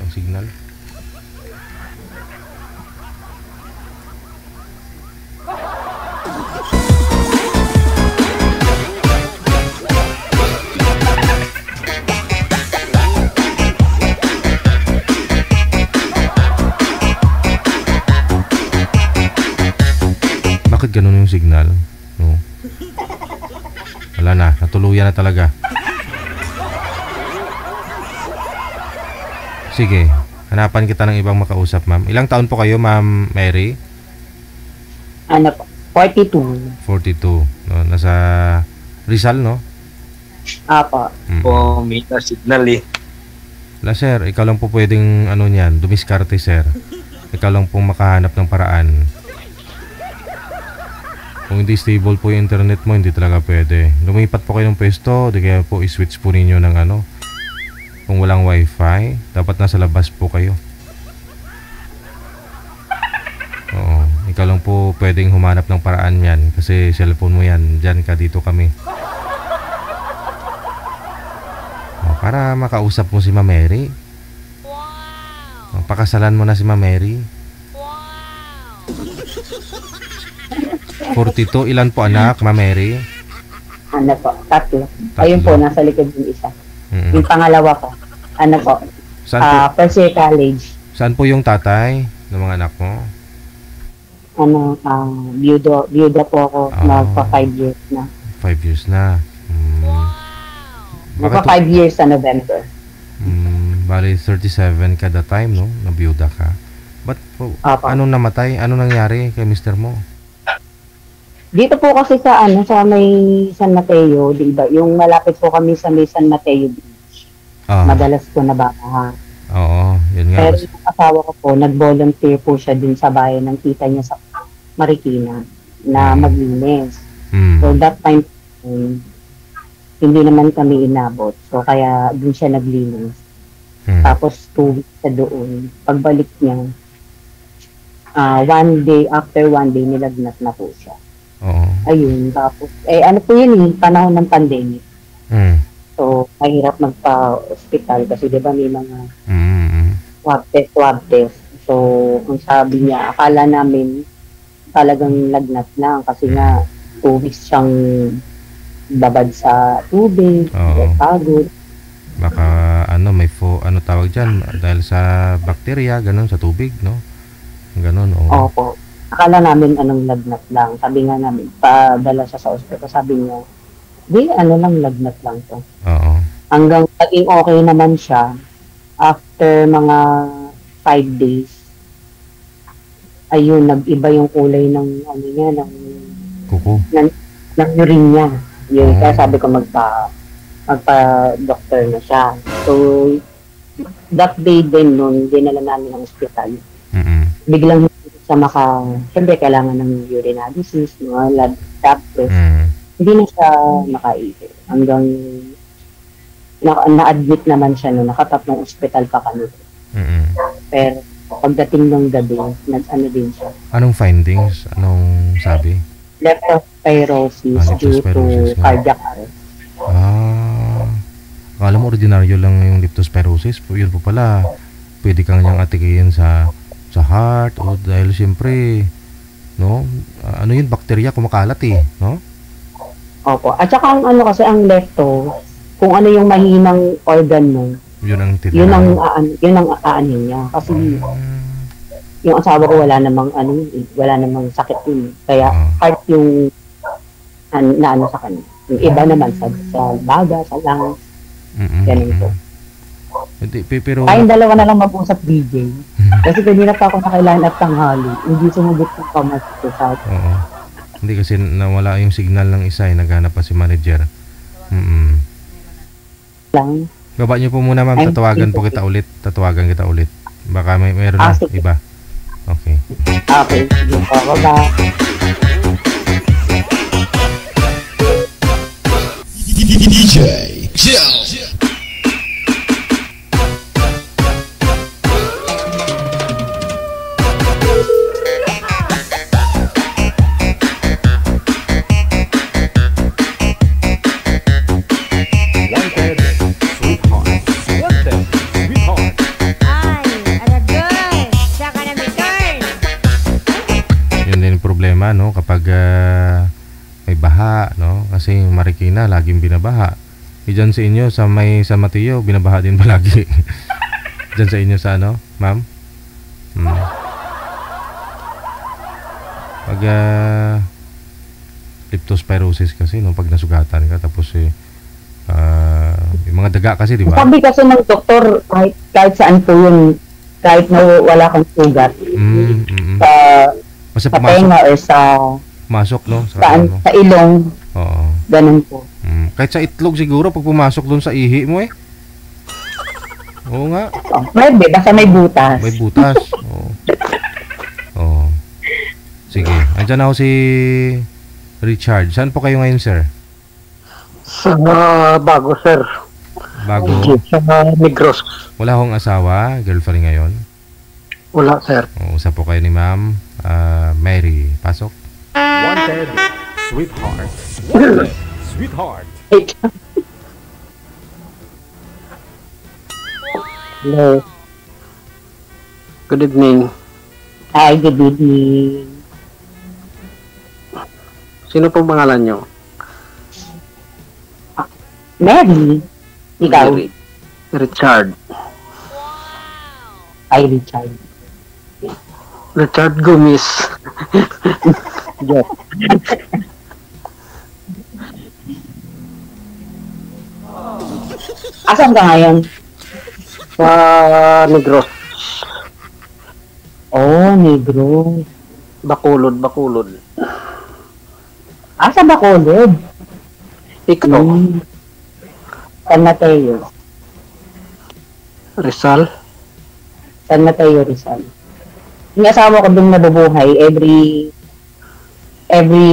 Ang signal. Bakit ganun yung signal? No. Wala na, natuluyan na talaga. Sige, hanapan kita ng ibang makausap, ma'am. Ilang taon po kayo, Ma'am Mary? 42. 42. No, nasa Rizal, no? Apo. May signal eh. Wala, sir. Ikaw lang po pwedeng niyan, dumiskarte, sir. Ikaw lang pong makahanap ng paraan. Kung hindi stable po yung internet mo, hindi talaga pwede. Lumipat po kayo ng pwesto, di kaya po i-switch po ninyo ng ano. Kung walang wifi, dapat nasa labas po kayo. Oo, ikaw lang po pwedeng humanap ng paraan yan. Kasi cellphone mo yan, dyan ka, dito kami. Para makausap mo si Ma Mary. Pakasalan mo na si Ma Mary. 42, ilan po anak, Ma Mary? Ano po, 3. Ayun po, nasa likod yung isa. Yung pangalawa ko, ano po, first year college. Saan po yung tatay ng mga anak mo? Ano, byuda po ako, magpa 5 years na. 5 years na. Magpa 5 years sa November. Bali 37 ka that time, no? Nabiyuda ka. Ba't po, anong namatay? Anong nangyari kay mister mo? Dito po kasi sa sa may San Mateo, di ba? Yung malapit po kami sa may San Mateo Beach. Madalas po nababaha. Oo, yun nga. Pero yung asawa ko po, nag-volunteer po siya din sa bayan ng tita niya sa Marikina na maglinis. So that time, hindi naman kami inabot. So kaya dun siya naglinis. Tapos 2 weeks sa doon. Pagbalik niya, after one day, nilagnat na po siya. Ayun, tapos, ano po yun panahon ng pandemic. So, mahirap magpa-hospital kasi diba may mga swab test. So, ang sabi niya, akala namin talagang lagnat lang kasi nga 2 weeks siyang babad sa tubig, pagod. Baka may tawag dyan, dahil sa bakterya, ganun, sa tubig, no? Ganun, Opo. Akala namin lagnat lang. Sabi nga namin, padala siya sa ospital. Sabi niya, lang, lagnat lang to. Hanggang naging okay naman siya, after mga 5 days, ayun, nag-iba yung kulay ng, ng kuko. Ng urine niya. Yun, kaya sabi ko magpa-doctor na siya. So, that day din nun, dinala namin ng ospital. Biglang siya siyempre kailangan ng urinalysis, mga lab test. Hindi na siya makaisip. Hanggang na-admit naman siya noon, nakatatlong ospital pa kami. Pero pagdating ng gabi, din siya. Anong findings? Anong sabi? Leptospirosis due to cardiac arrest. Akala mo ordinaryo lang yung leptospirosis. Yun po pala, pwede kang niyang atikihin sa heart o dahil siyempre, no? Yun, bakterya kumakalat no? Opo. At saka kasi ang lepto, kung ano yung mahinang organ mo, yun ang aanin niya. Kasi yung asawa ko wala namang sakit yun. Kaya heart yung naano sa kanya. Yung iba naman sa baga, sa lungs. Ganun po. Pero tayong dalawa na lang mag-usap, DJ. Kasi kanina pa ako nakailan at tanghali. Hindi sumugot ng kamas ko sa akin. Hindi kasi nawala yung signal ng isa, naghanap pa si manager. Lang. Baba niyo po muna, ma'am. Tatawagan kita ulit. Baka mayroon na iba. Okay. Okay. Sige po. Bye-bye. DJ Jill. No, kapag may baha, no, kasi Marikina laging binabaha. Diyan sa inyo sa may San Mateo binabaha din palagi. Diyan sa inyo sa ma'am? Pag leptospirosis kasi pag nasugatan ka tapos yung mga daga kasi, di ba? Sabi kasi ng doktor, kahit saan po yun, kahit na wala kang sugat, sa tenga or sa masok, no? Sa ilong. Oo. Ganun po. Kahit sa itlog siguro pag pumasok doon sa ihi mo Oo nga. Pwede, basta may butas. May butas. Oo. Sige. Andiyan ako si Richard. Saan po kayo ngayon, sir? Sa bago, sir. Bago? Sa Negros. Wala akong asawa, girlfriend ngayon? Wala, sir. Usap po kayo ni Ma'am Mary. Pasok. Wanted, sweetheart. Wanted, sweetheart. Hello. Good evening. Hi, good evening. Sino pong pangalan nyo? Mary. Ikaw? Mary. Richard. Hi, Richard. Richard Gomez. Yes. Asan ka ngayon? Sa Negros. Oh, Negros. Bacolod. Asa Bacolod? Ikaw. San Mateo. Rizal. San Mateo, Rizal. Yung asawa ko doon nabubuhay, every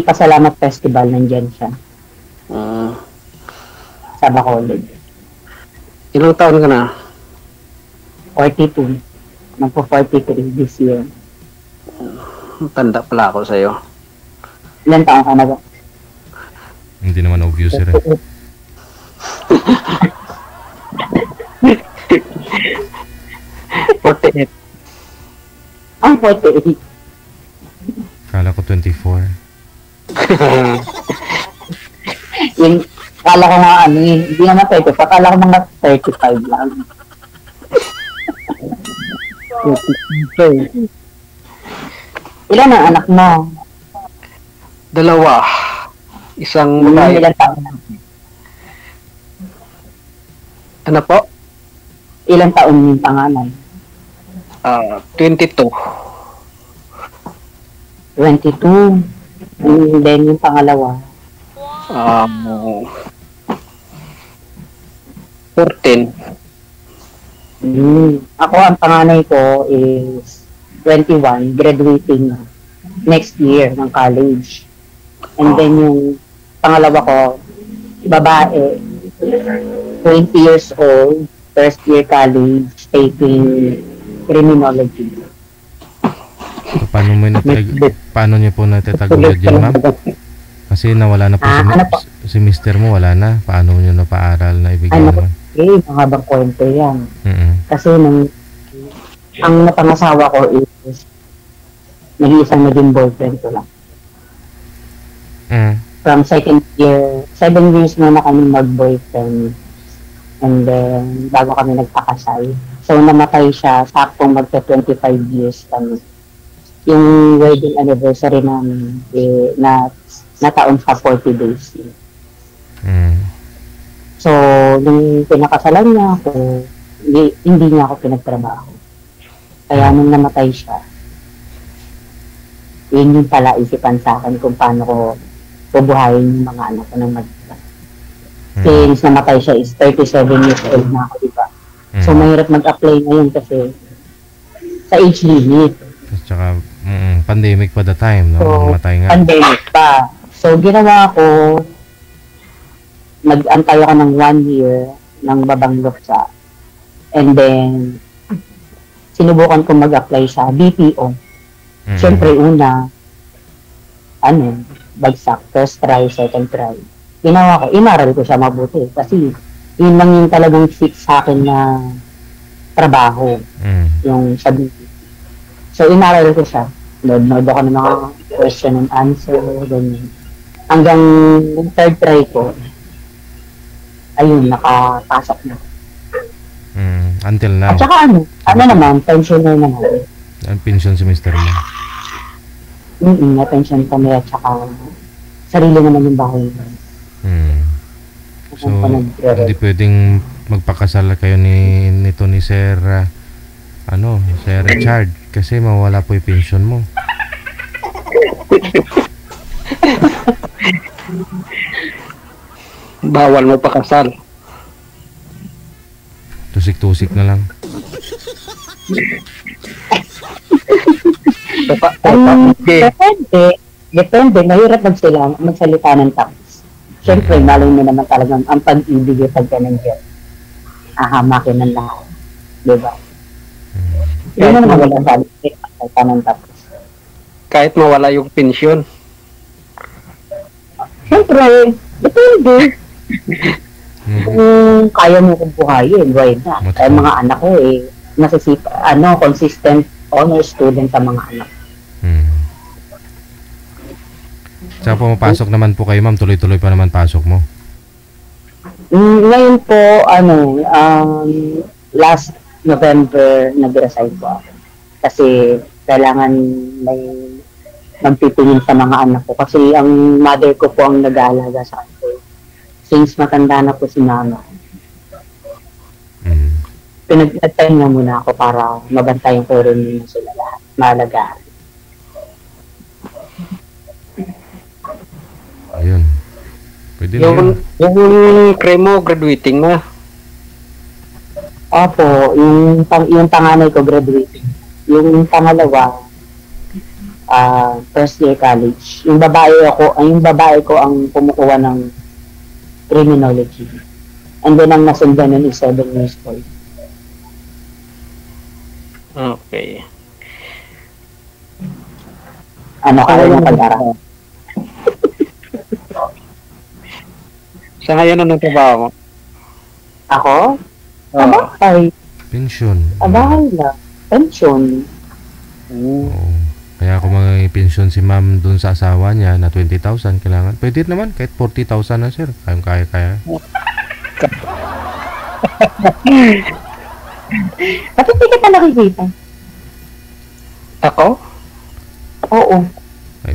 Pasalamat Festival, nandyan siya. Sa Bacolod. Ilang taon ka na? 42. Magpo-43 this year. Tanda pala ako sa'yo. Ilan taon ka na ba? Hindi naman obvious, sir. 48. Ang 48. Kala ko 24. Yung, kala ko nga hindi naman 30. Kala ko mga 35 lang. Ilan ang anak mo? 2. Isang babae. Ilan taon na? Ano po? Ilan taon yung pangalan? 22. 22. And then yung pangalawa? 14. Ako, ang panganay ko is 21, graduating next year ng college. And then yung pangalawa ko, babae, 20 years old, first year college, taking criminology. So, paano niyo po natatagulad yan, ma'am? Kasi nawala na po si mister mo, wala na. Paano niyo na paaral na ibigay naman? Mahabang kwento yan. Kasi ang napangasawa ko is nag-iisang naging boyfriend ko lang. From second year, 7 years na kami mag-boyfriend. And then, bago kami nagpakasal. So, namatay siya, saktong magka-25 years kami. Yung wedding anniversary namin, na taon sa 40 days. So, nung pinakasalan niya ako, hindi niya ako pinagtrabaho. Kaya nung namatay siya, yun yung pala isipan sa akin kung paano ko bubuhayin yung mga anak ko ng mag-isa. Since namatay siya is 37 years old na ako, diba? So, mahirap mag-apply ngayon kasi sa age limit. At saka, pandemic pa the time, no? So, namatay nga. Pandemic pa. So, ginawa ko, nag-antay ako ng 1 year ng babanggap siya. And then, sinubukan ko mag-apply sa BPO. Siyempre, una, bagsak. First try, second try. Ginawa ko, inaral ko siya mabuti. Kasi, yun lang yung talagang fit sa akin na trabaho. Yung sa BPO. So, inaral ko siya. Nod ako ng mga question and answer. Ganyan. Hanggang third try ko, ayun, nakapasok na. Until now. At saka naman, pensioner naman. Ang pension si mister mo? Na pension kami at saka sarili naman yung bahay. So, hindi pwedeng magpakasal kayo nito ni Sir, Sir Richard, kasi mawala po yung pension mo. Bawal mo pakasal. Tusik-tusik na lang. Depende. Depende, mahirap magsalita ng tapos. Siyempre, malay mo naman talagang ang pag-ibig ay pagka nandiyan. Ahamakin ng lahat. Diba? Yun naman wala salita ng tapos. Kahit mawala yung pensyon. Siyempre, depende. Kung kaya mo kong buhayin, why not? Ay mga anak ko consistent honor student ang mga anak. Saan pumapasok naman po kayo, ma'am? Tuloy-tuloy pa naman pasok mo? Ngayon po, last November, nag-resign po ako. Kasi kailangan may magpipingin sa mga anak ko. Kasi ang mother ko po ang nag-aalaga sa akin. Since matanda na po si mama. Pinag-time na muna ako para mabantayan ko rin nila sila lahat. Maalagaan. Ayun. Pwede na Yung Cremo, graduating na. Opo, yung panganay ko graduating. Yung pangalawa, first year college. Yung babae ko ang kumukuha ng criminology. And then ang nasundan nun is 7 years old. Okay. Ano kaya yung pag-aral? Sa ngayon, anong trabaho mo? Ako? Abay. Pensyon. Abay na. Pensyon. Kaya kung may pensyon si ma'am dun sa asawa niya na 20,000 kailangan. Pwede naman kahit 40,000 na, sir. Kaya. Bakit hindi ka pa nakikita? Ako? Oo. Ay,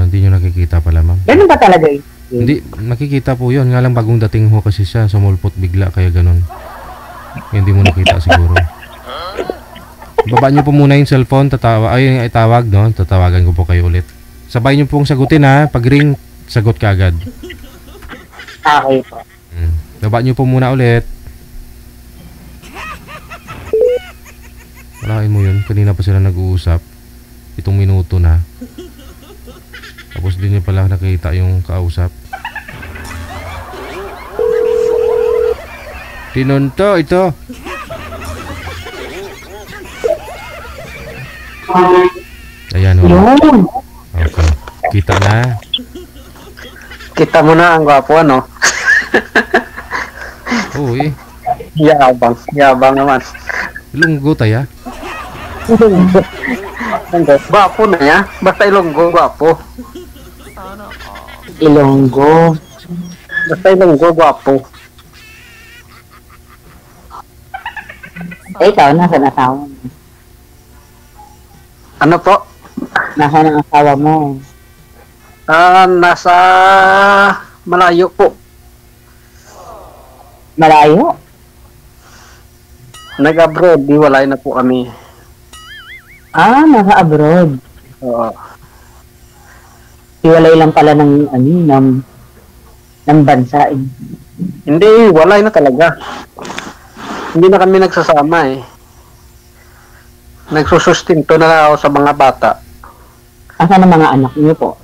hindi nyo nakikita pala, ma'am. Ganun ba talaga yun? Hindi, nakikita po yun. Nga lang bagong dating ho kasi siya. Sumulpot bigla, kaya ganun. Hindi mo nakita siguro. Baba nyo po muna yung cellphone. Tawag, no? Tatawagan ko po kayo ulit. Sabay nyo pong sagutin, ha? Pag ring, sagot ka agad. Okay po. Baba nyo po muna ulit. Walain mo yun. Kanina pa sila nag-uusap. 7 minuto na. Tapos din niya pala nakita yung kausap. Tinunto ito. Ayan o. Okay. Kita na. Kita mo na ang gwapo, ano? Oo eh. Yabang naman. Ilunggo tayo. Gwapo na ya. Basta Ilonggo, gwapo. Ilonggo. Basta Ilonggo, gwapo. Ikaw, nasa asawa mo? Ano po? Nasa ang asawa mo? Nasa malayo po. Malayo? Nag-abroad, walay na po kami. Nasa abroad. Oo. Hiwalay lang pala ng bansa eh. Hindi, walay na talaga. Hindi na kami nagsasama eh. Nagsusustinto na ako sa mga bata. Asan ang mga anak niyo po?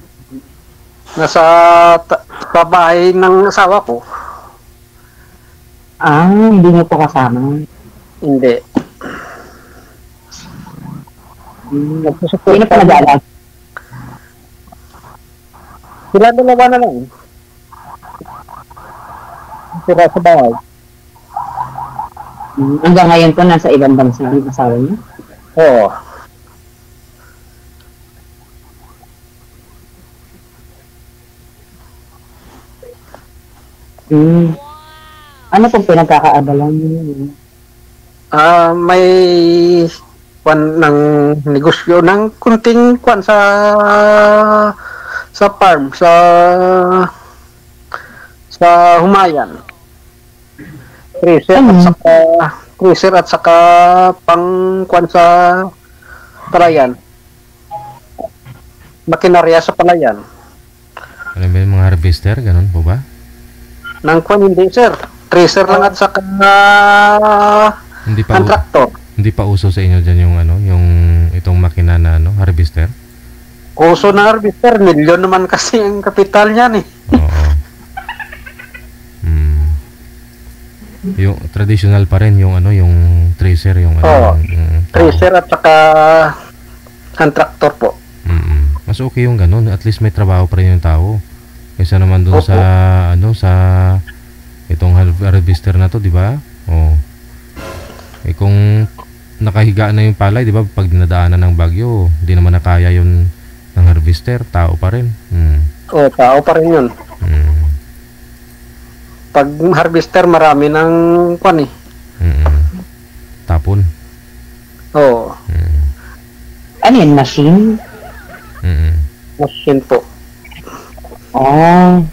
Nasa bahay ng asawa ko. Hindi niyo po kasama? Hindi. Sino pa nag-aalag? Sila dalawa na lang. Sila sa bahay. Hanggang ngayon po nasa ibang bansa ang asawa niyo? Oo. Ano pong pinagkakaabalan niyo? May ng negosyo ng kunting sa farm sa Humayan. Cruiser at saka pang sa palayan. Makinarya sa palayan. Ano ba yung mga harvester? Ganun po ba? Nang hindi sir. Tracer lang at saka contractor. Hindi pa uso sa inyo dyan yung yung itong makina na harvester? Uso na harvester, milyon naman kasi ang kapital niyan eh. Oo. Yung traditional pa rin yung yung tracer, yung tracer at saka hand tractor po. Mas okay yung ganun, at least may trabaho pa rin yung tao. Kaysa naman doon sa sa itong harvester na to, di ba? Oh. Kung nakahiga na yung palay, di ba, pag dinadaanan ng bagyo, di naman nakaya yun ng harvester, tao pa rin. Tao pa rin yun. Pag harvester, marami ng kwan eh. Tapon. Oo. Ano yan, machine? Machine po. Oh.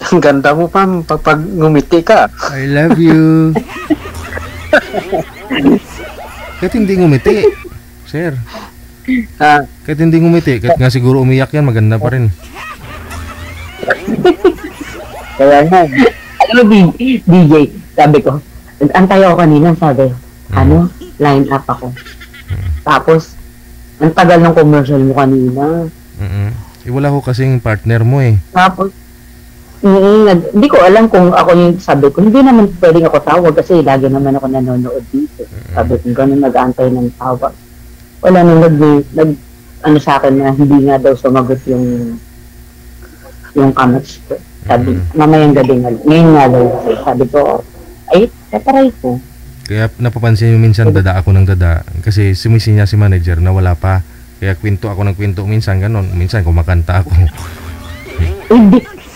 Ang ganda mo pa pag ngumiti ka. I love you. Kahit hindi ngumiti, sir. Kahit hindi ngumiti, kahit nga siguro umiyak yan, maganda pa rin. Kaya nga. Alam mo, DJ, sabi ko, antay ako kanina, sabi, line up ako. Tapos, ang tagal ng commercial mo kanina. Wala ko kasing partner mo eh. Tapos, hindi ko alam kung ako yung sabi ko, hindi naman pwedeng ako tawag kasi lagi naman ako nanonood dito. Sabi ko, gano'n nag-aantay ng tawag. Wala nang ano sa akin na hindi nga daw sumagot yung comments ko. Sabi, mamayang gabi nga. Ngayon nga daw. Sabi ko, ay, tataray ko. Kaya napapansin yung minsan dada ako ng dada. Kasi sumisi niya si manager na wala pa. Kaya kwento ako ng kwento minsan ganon. Minsan kumakanta ako.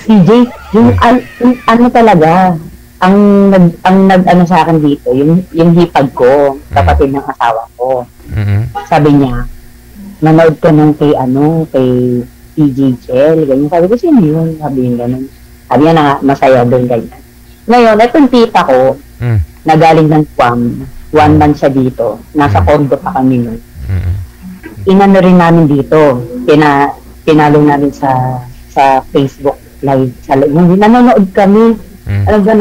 CJ, yung ano talaga, ang nag-ano sa akin dito, yung hipag ko, kapatid ng asawa ko. Sabi niya, nanood ka nung kay TJ Chel, ganyan. Sabi ko, sino yun? Sabi niya ganun. Sabi niya na masaya doon, ganyan. Ngayon, itong tita ko, na galing ng Guam, 1 month siya dito, nasa condo pa kami nun. Inano rin namin dito, pinalo namin sa Facebook live, nanonood kami. Alam ba,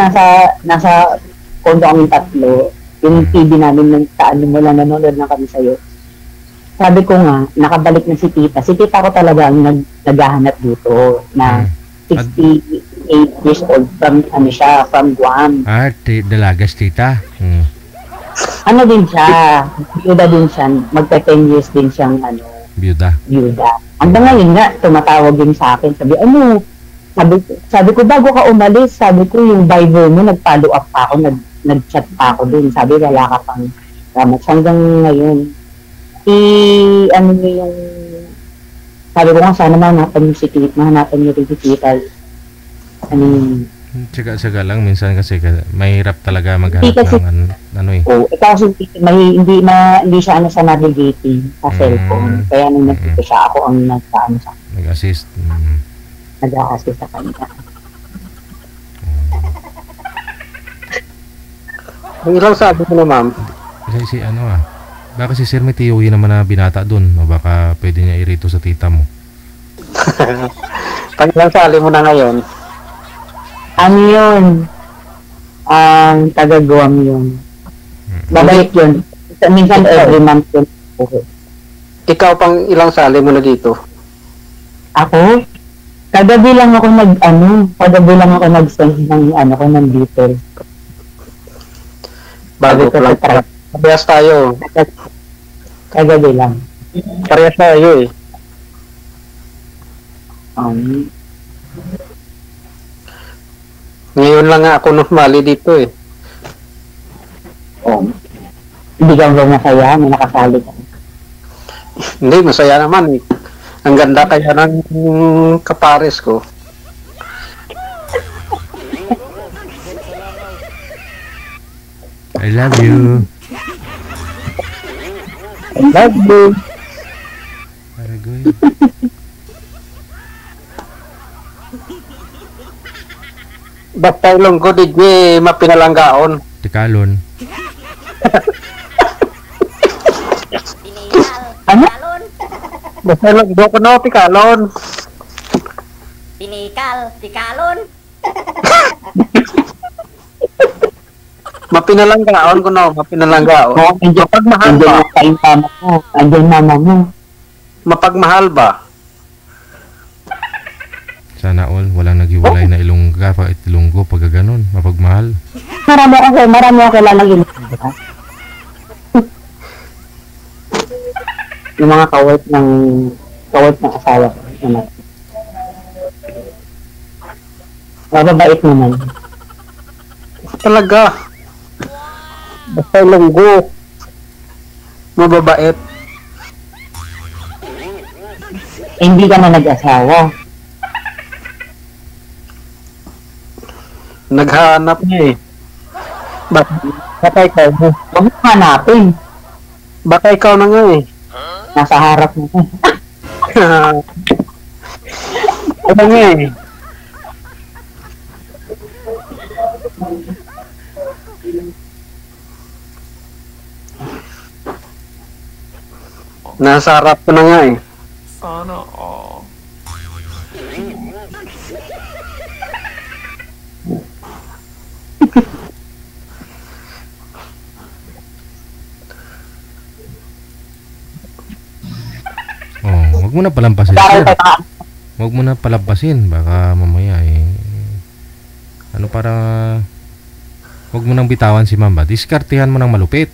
nasa condo kami 3, yung TV namin nung saan mo lang nanonood na kami sa'yo. Sabi ko nga, nakabalik na si tita. Si tita ko talaga ang naghahanap dito na 68 years old from Guam. Dalagas tita. Ano din siya, byuda din siya, magka 10 years din siyang byuda. Hanggang ngayon nga, tumatawag din sa akin. Sabi ko, bago ka umalis, sabi ko, yung Bible mo, nag-follow up pa ako, nag-chat pa ako din. Sabi, wala ka pang ramat. Hanggang ngayon, ano nyo yung, sabi ko nga, sana mahanapan yung si Tita, mahanapan nyo rin si Tita. Tsaga lang, minsan kasi mahirap talaga maghanap ng kasi hindi siya sa navigating sa cellphone. Kaya nung nagtito siya, ako ang nag-assist. Nag-a-assist sa kanya. Ang ilang sabi mo na, ma'am? Kasi baka si Sir may tiyuhi naman na binata dun. O baka pwede niya irito sa tita mo. Pag ilang sali mo na ngayon? Ano yun? Taga-Guam yun. Babalik yun. Minsan every month yun. Ikaw pang ilang sali mo na dito? Ako? Kagabi lang ako nag-send ng details. Bago ko lang. Parehas tayo. Kagabi lang. Parehas tayo eh. Ngayon lang nga ako normali dito eh. Hindi ka ba masaya? May nakasali ka. Hindi, masaya naman eh. Ang ganda kaya ng kapares ko. I love you. I love you. Very good. Basta ilong ko di mapinalanggaon. Tikalon. Ano? Basta lang, do ko no, pikalon. Tikalon. Mapinalanggaon ko no, mapinalanggaon. Mapagmahal ba? Andiyan mama mo. Mapagmahal ba? Sana all, walang naghiwalay na Ilongga at Ilonggo pag ganon, mapagmahal. Marami ako kilalang Ilonggo. Yung mga kawit ng asawa ko. Mababait naman. Talaga. Basta Ilonggo. Mababait. Hindi ka na nag-asawa. Naghahanap niya eh. Baka ikaw mo. Huwag mo hanapin. Baka ikaw na nga eh. Nasa harap mo. Ano nga eh. Nasa harap ko na nga eh. Sana all. Wag mo na palampasin, sir. Wag mo na palampasin, baka mamaya para wag mo nang bitawan si Mamba. Diskartehan mo ng malupit.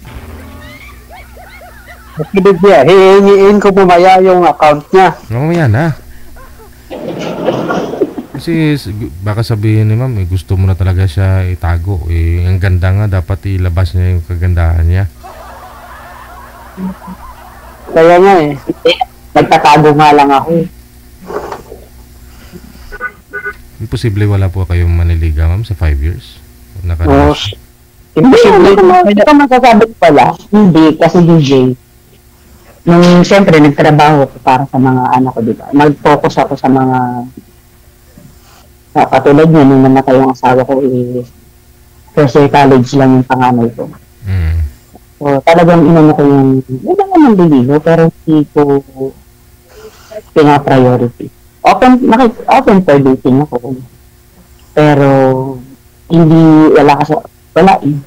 Makinig niya, hihingiin ko mamaya yung account niya. Mamaya na. Kasi baka sabihin ni Ma'am, gusto mo na talaga siya itago. Ang ganda nga, dapat ilabas niya yung kagandahan niya. Kaya nga eh. Nagtatago nga lang ako. Imposible wala po kayong maniliga, Ma'am, sa 5 years? Imposible. Hindi ko masasabi pala. Hindi, kasi DJ. Nung siyempre nagtrabaho ko para sa mga anak ko, diba? Mag-focus ako sa mga katulad niya, nung namatay yung asawa ko, first year college lang yung panganay ko. So, talagang inano ko yung, hindi naman biligo, pero hindi ko pina-priority. Open for dating ako. Pero, wala eh.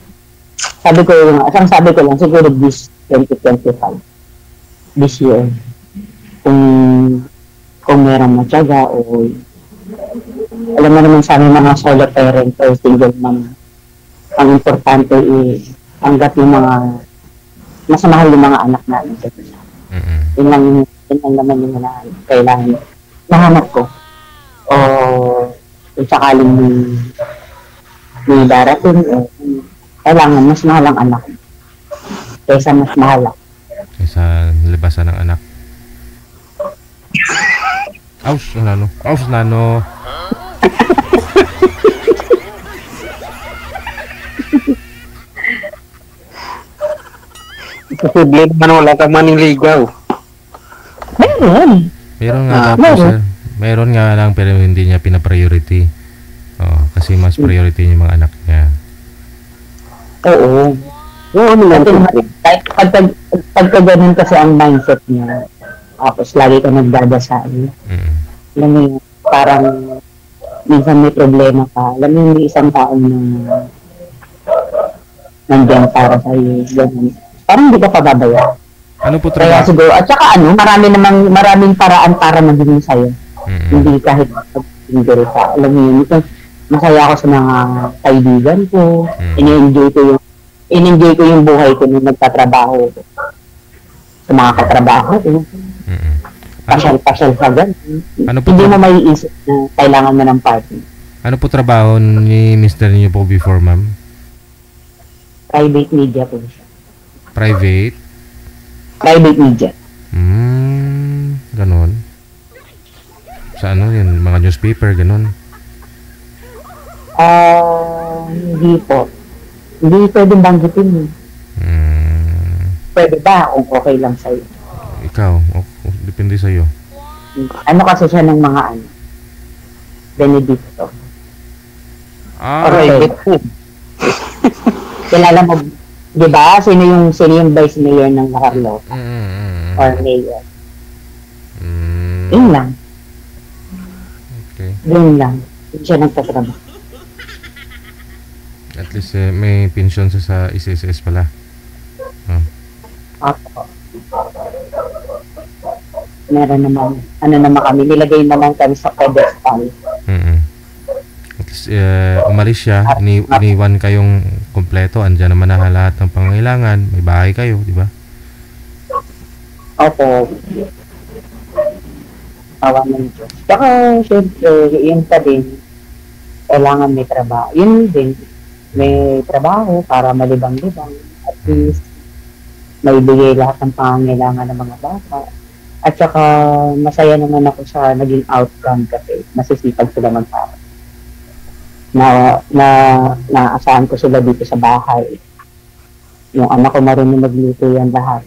Sabi ko lang, siguro this 2025. This year. Kung meron matyaga o alam mo naman sa aming mga solo parent or single mom, ang importante hanggat yung mga mas mahal yung mga anak natin. Yun lang naman yung kailangan mahanap ko. O kung sakaling may darating, kailangan mas mahal ang anak kaysa mas mahal kaysa libasan ng anak. Aus nano. Posible naman wala kang maniligaw. Meron nga po, sir. Meron nga lang, pero hindi niya pina-priority. Kasi mas priority yung mga anak niya. Oo. Pagka ganun kasi ang mindset niya, tapos lagi ka nagdadasal. Alam mo yun, parang minsan may problema ka. Alam mo may isang taon na nandiyan para sa'yo. Ganun. Parang hindi ka pababaya. Ano po trabaho? Kaya siguro, at saka maraming paraan para maging sa'yo. Hindi kahit pag-injury ka. Alam mo yun, masaya ako sa mga kaibigan ko. In-enjoy ko yung buhay ko nung nagtatrabaho ko. Sa mga katrabaho ko. Pasyal ka gan. Hindi mo maiisip na kailangan mo ng partner. Ano po trabaho ni Mr. niyo po before, ma'am? Private media po siya. Private media. Ganon. Sa ano yun? Mga newspaper, ganon? Hindi po. Hindi pwedeng banggitin. Pwede ba kung okay lang sa'yo? Ikaw, depende sa'yo. Ano kasi siya ng mga Benedicto. Private food. Kilala mo, di ba? Sino yung vice mayor ng Carlo? Or mayor? Yun lang. Okay. Yun lang. Hindi siya nagtatrabaho. At least may pension sa SSS pala. Opo. Meron naman, ano naman kami, nilagay naman kami sa pedestal. At least, umalis siya, iniwan kayong kompleto, andyan naman na lahat ng pangangailangan, may bahay kayo, di ba? Opo. Awa ng Diyos. Saka, syempre, yun pa din, kailangan may trabaho. Yun din, may trabaho para malibang-libang. At least, may bigay lahat ng pangangailangan ng mga bata. At saka, masaya naman ako sa naging outcome kasi masisipag sila magpapalaki. Naasahan ko sila dito sa bahay. Yung anak ko marunong magluto yan lahat.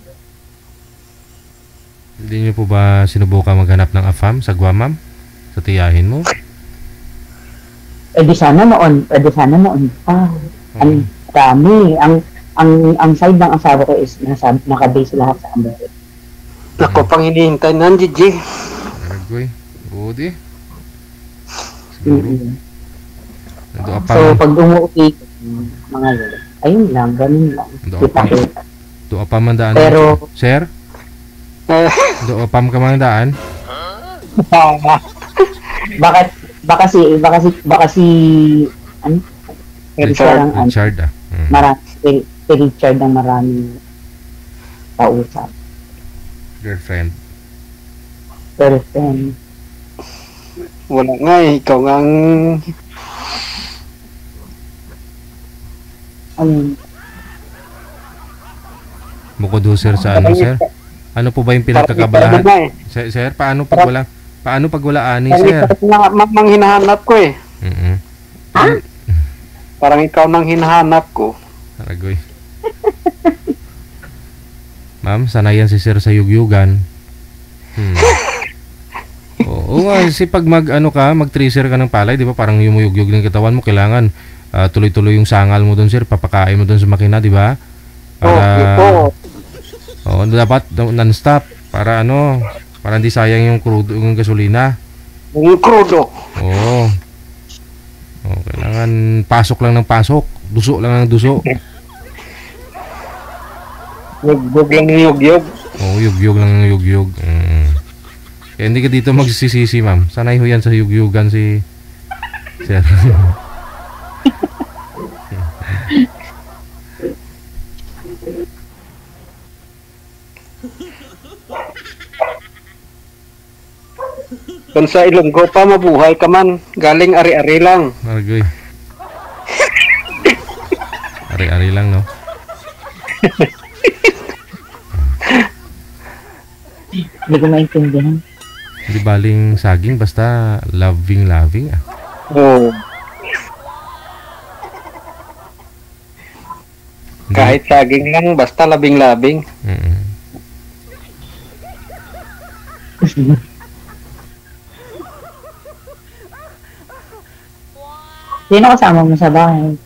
Hindi niyo po ba sinubukan maghanap ng AFAM sa Guamam? Sa tiyahin mo? Di sana noon pa. Ang dami. Ang side ng asawa ko is nakabase lahat sa Amerika. Ako pang hinihintay na, Gigi. Aragoy. Budi. Siguro. So, pag umuwi, mga yun, ayun lang, ganun lang. Doa pa mandaan. Pero, sir? Doa pa mandaan? baka si, ano? Richard. Si Richard ang maraming kausap. Girlfriend. Wala nga eh, ikaw nga ang... Bukod ho sir sa ano sir? Ano po ba yung pinagkakabalahan? Sir, paano pag wala ani sir? Parang hinahanap ko eh. Parang ikaw nang hinahanap ko. Aragoy. Ma'am, sanayan si sir sa yugyugan. Oo nga, kasi pag mag-tracer ka ng palay, di ba parang yumuyugyug ng katawan mo, kailangan tuloy-tuloy yung sangal mo doon sir, papakain mo doon sa makina, di ba? Dapat non-stop para para hindi sayang yung crudo, yung gasolina. Yung crudo. Oo. Kailangan pasok lang ng pasok, duso lang ng duso. Yugyug lang ng yugyug. Yugyug lang ng yugyug. Kaya hindi ka dito magsisisi, ma'am. Sanay ho yan sa yugyugan si sir. Kung sa Ilonggo pa mabuhay ka man, galing ari-ari lang. Argoy. Ari-ari lang, no? Hindi ko maintindihan. Hindi baling saging, basta loving. Oo. Kahit saging lang, basta labing-labing. Sino kasama mo sa bahay?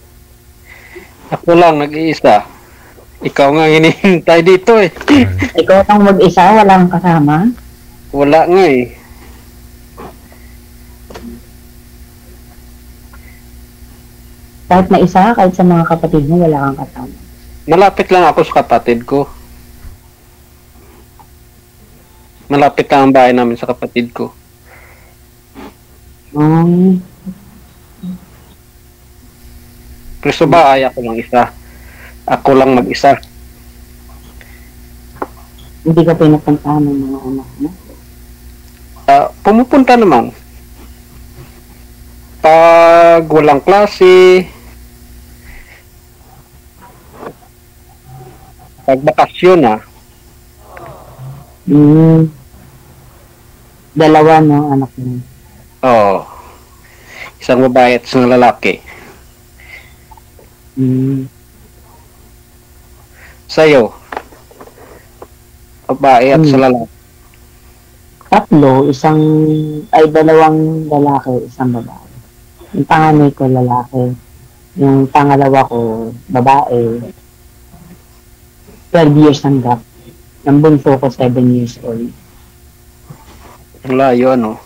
Ako lang, nag-iisa. Ikaw nga hinihintay dito eh. Ikaw lang mag-isa, walang kasama? Wala nga eh. Kahit na isa, kahit sa mga kapatid mo, wala kang kasama. Malapit lang ako sa kapatid ko. Malapit lang ang bahay namin sa kapatid ko. Pero sa bahay ako lang isa. Ako lang mag-isa. Hindi ka pinapuntahan ng mga anak mo? Pumupunta naman. Pag walang klase, pag bakasyon na. Dalawa no, anak mo? Oo. Isang babae at isang lalaki. Sa'yo? Babae at sa lalaki? Tatlo, dalawang lalaki, isang babae. Yung panganay ko lalaki. Yung pangalawa ko, babae. 12 years ang gap. Yung bunso ko, 7 years old. Ang layo, ano?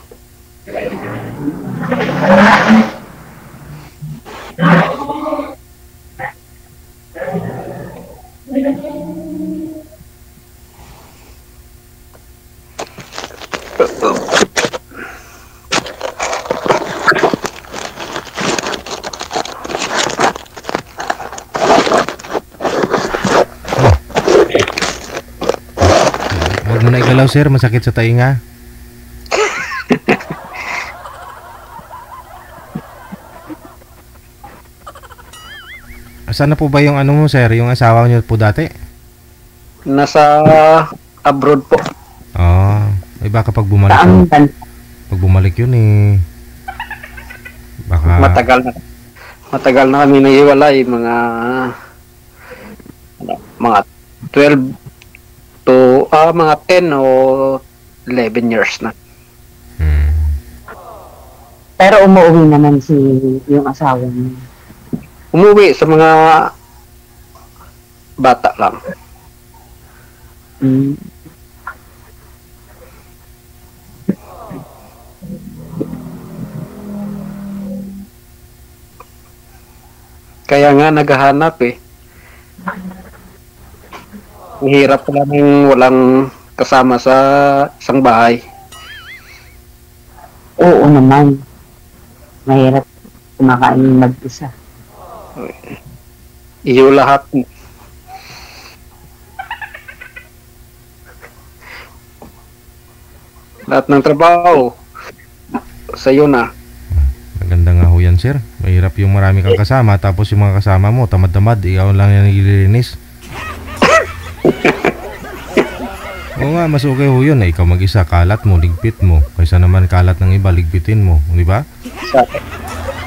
Huwag mo na igalaw, sir. Masakit sa tainga. Saan na po ba yung ano mo, sir? Yung asawa niyo po dati? Nasa abroad po. Oh, ay baka pag bumalik yun. Pag bumalik yun eh. Baka Matagal na kami nahiwalay, mga 12 to mga 10 o 11 years na. Pero umuwi naman yung asawa niya. Umuwi sa mga bata lang. Kaya nga naghahanap eh. Ang hirap pala ng walang kasama sa isang bahay. Oo naman. Mahirap kumakain mag-isa. Iyo lahat. Lahat ng trabaho sa'yo na. Maganda nga ho yan, sir. Mahirap yung marami kang kasama, tapos yung mga kasama mo tamad-tamad, ikaw lang yung nililinis. Oo nga, mas okay ho yun. Ikaw mag-isa, kalat mo, ligpit mo. Kaysa naman kalat ng iba, ligpitin mo. Di ba?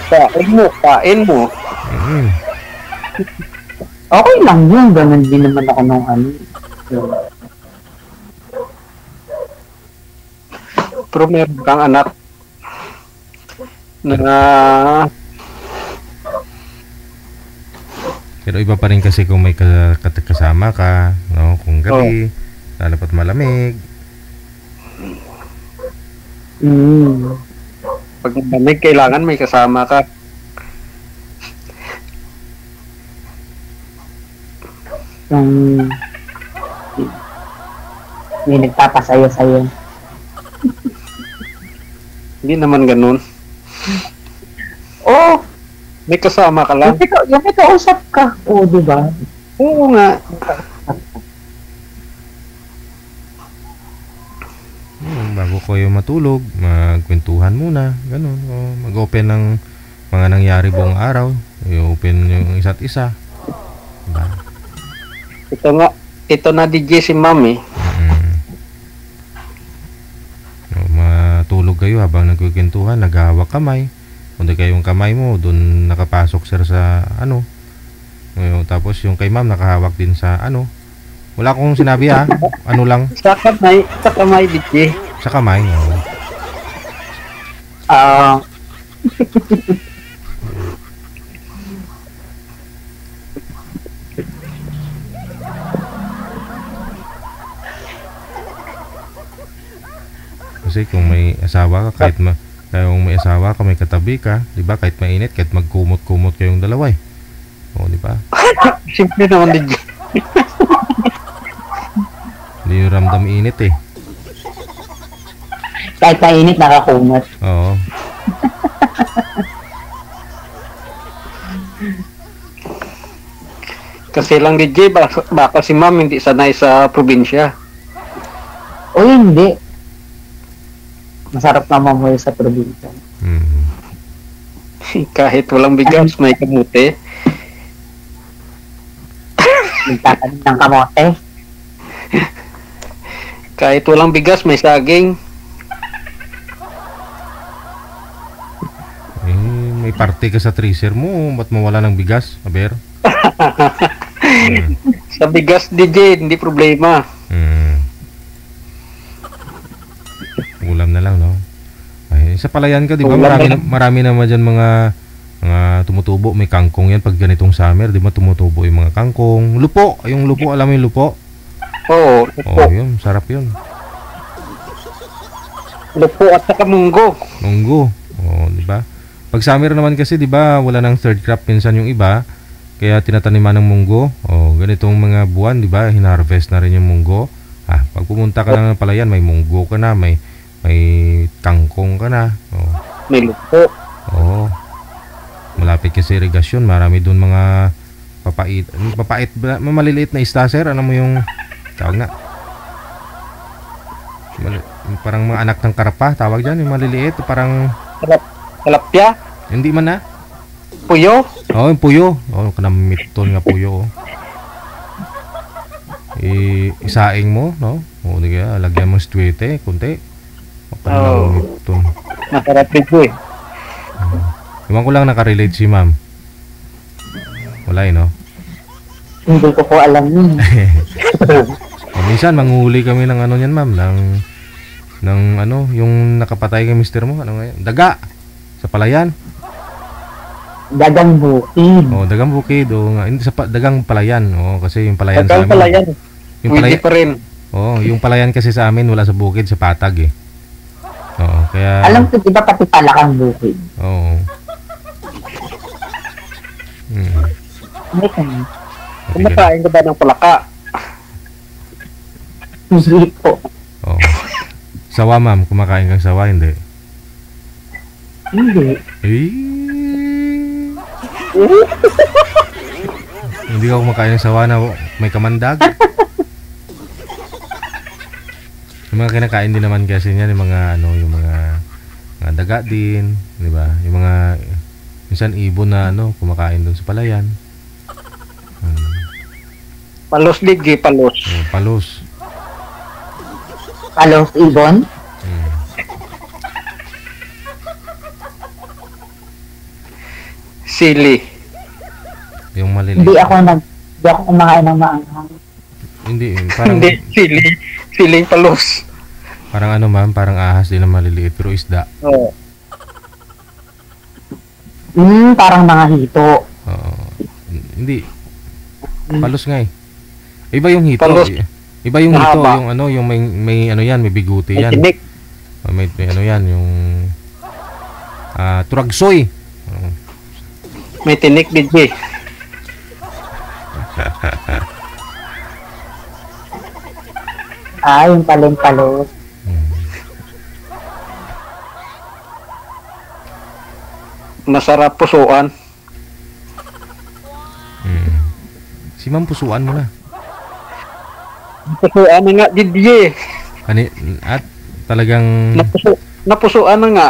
Kain mo. Okay lang yun. Ganun din naman ako nung ano. Pero meron kang anak na pero iba pa rin kasi kung may kasama ka, no? Kung gabi, lalo pat malamig. Pag malamig, kailangan may kasama ka. May nagpapasayo-sayo. Hindi naman ganun. Oh, may kasama ka lang. Yung may kausap ka. Oo, di ba? Oo nga. Bago kayo matulog, magkwentuhan muna, ganun. O mag-open ng mga nangyari buong araw. I-open yung isa't isa. Diba? Ito na DJ si Mami. Matulog kayo habang nagkukwentuhan, naghahawak kamay. Kung di kayong kamay mo, doon nakapasok sir sa ano. Tapos yung kay ma'am nakahawak din sa ano. Wala akong sinabi ha. Ano lang? Sa kamay DJ. Sa kamay. Kasi kung may asawa ka, kung may asawa ka, may katabi ka, di ba? Kahit mainit, kahit magkumot-kumot kayong dalawa eh. O, di ba? Simple naman din. Hindi yung ramdam init eh. Kahit mainit, nakakumot. Oo. Kasi lang DJ, baka si Ma'am hindi sanay sa probinsya. O hindi. Masarap naman mo sa probinsya. Kahit walang bigas, may kamote. Nagtatanim ng kamote. Kahit walang bigas, may saging. May parte ka sa tracer mo, ba't mawala ng bigas, aber? Sa bigas, DJ, hindi problema. Ulam na lang, no? Ay, sa palayan ka, di ba? Marami naman dyan mga tumutubo. May kangkong yan pag ganitong summer, di ba? Tumutubo yung mga kangkong. Lupo! Yung lupo, alam mo yung lupo? Oo, lupo. Yun, sarap yun. Lupo at saka munggo. Munggo. Oh, di ba? Pag summer naman kasi, di ba, wala nang third crop minsan yung iba. Kaya tinataniman ng munggo. Oh, ganitong mga buwan, di ba, hinarvest na rin yung munggo. Pag pumunta ka na ng palayan, may munggo ka na, may kangkong ka na. Oh. May lupo. Oh. Malapit kasi irigasyon, marami doon mga papait, maliliit na isda, sir. Ano mo yung tawag na? Parang mga anak ng karpa, tawag dyan, yung maliliit, parang Tilapia? Hindi man na. Puyo? Oo, yung puyo. Oo, kanamiton nga puyo. Isaing mo, no? Oo, di kaya, lagyan mo stwete, kunti. Kanamiton. Masarap ito eh. Iwan ko lang nakarelate si ma'am. Wala no? Hindi ko po alam yun. Minsan, manghuli kami ng ano yan, ma'am, ng ano, yung nakapatay kay mister mo, ano nga yan? Daga! Sa palayan. Dagang bukid. Oh, dagang bukid. Oh, hindi sa dagang palayan. Oh, kasi yung palayan dagang sa amin. Palayan. Yung pwede pa rin. Oh, yung palayan kasi sa amin wala sa bukid, sa patag eh. Oo, kaya alam ko, di ba pati palakang bukid? Oo. Kumakain ka ba ng palaka? Hindi po. Oo. Sawa, ma'am. Kumakain kang sawa, hindi? Hindi. Hindi ka kumakain ng sawa na may kamandag. Yung mga kinakain din naman kasi niyan, yung mga ano, yung mga daga din, di ba? Yung mga minsan ibon na ano, kumakain doon sa palayan. Palos digi, palos. Oh, palos. Palos ibon? Sili. Yung maliliit. Hindi ako kumakain ng maanghang. Hindi, parang hindi, siling palos. Parang ano, ma'am, parang ahas din na maliliit pero isda. Oo. Parang mga hito. Oo. Hindi. Palos nga eh. Iba yung hito. Palos. Iba yung hito, Mahaba. yung ano, yung may ano yan, may biguti yan. Tinik. May ano yan, yung turagsoy. May tinik digi. Yung palos. Masarap pusuan. Si ma'am, pusuan mo na. Pusuan na nga, didi. At talagang napusuan na nga.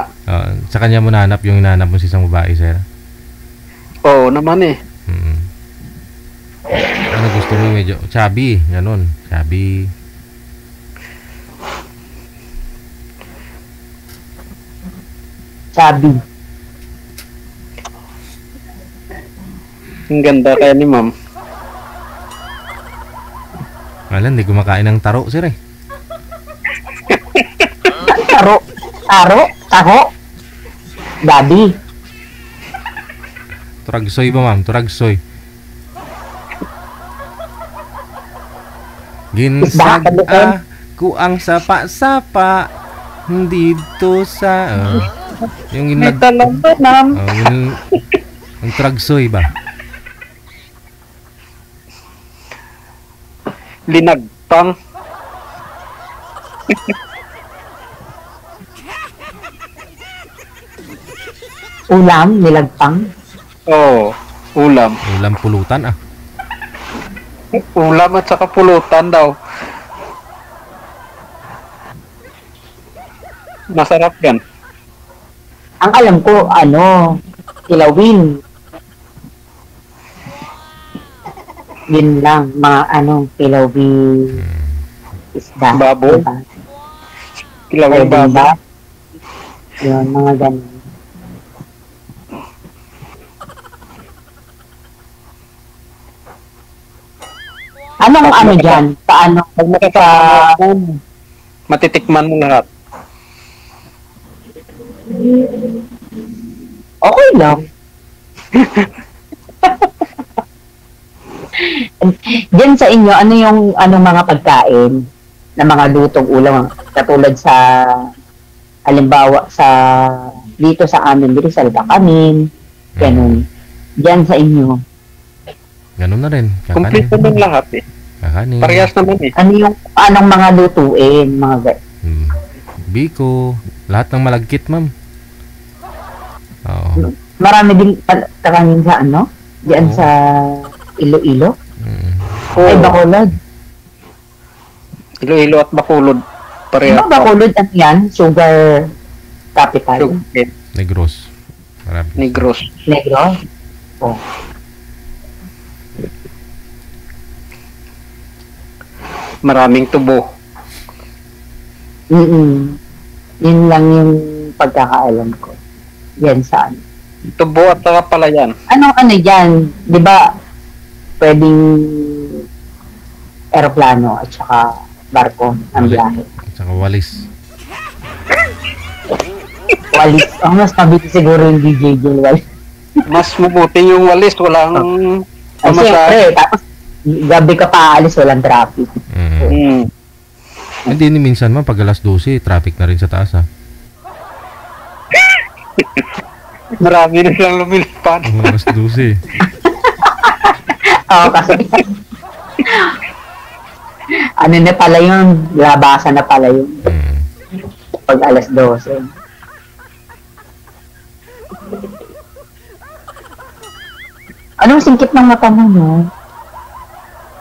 Sa kanya mo nahanap yung hinahanap mo sa isang babae, sir? Oo, naman eh. Ano gusto mo, medyo chubby, ganun. Chubby. Chubby. Ang ganda kaya ni ma'am. Alam, hindi kumakain ng taro, sir eh. Taho? Gabi. Turagsoy ba, ma'am? Turagsoy. Ginsag ko ang sapa-sapa dito sa yung may talang ba, ma'am? Ang turagsoy ba? Linagpang. Ulam, nilagpang. Oo, ulam. Ulam pulutan Ulam at saka pulutan daw. Masarap yan. Ang alam ko, kilawin. Yun lang, mga kilawin. Isda. Baboy. Diba? Kilawin baboy. Yun, mga ganun. Anong dyan? Paano? Pag makasama matitikman mo lahat. Okay lang. Diyan sa inyo, ano yung mga pagkain na mga lutong ulam katulad sa halimbawa dito sa amin, Rizal, kakanin, ganun. Diyan sa inyo. Ganun na rin. Kompleto ng lahat eh. Kakanin. Parehas naman eh. Anong mga lutuin, mga biko, lahat ng malagkit, ma'am. Oo. Marami din kakanin sa diyan sa Iloilo. Ay, Bacolod. Iloilo at Bacolod. Parehas. Bacolod, yan? Sugar capital. Negros. Negros. Oh. Maraming tubo. Yun lang yung pagkakaalam ko. Yan saan. Tubo at saka palayan. Ano yan? Di ba pwedeng aeroplano at saka barko ang biyahe? At saka walis. Walis. Mas nabiti siguro yung DJ Jill walis. Mas mabuti yung walis. Walang siyempre, tapos gabi ka pa aalis, walang traffic. Hindi ni minsan pag alas 12, traffic na rin sa taas ha. Marami na silang lumilipad. Alas 12. Oo, kasi na pala yun, labasan na pala yun. Pag alas 12. Anong singkit ng mata mo, no?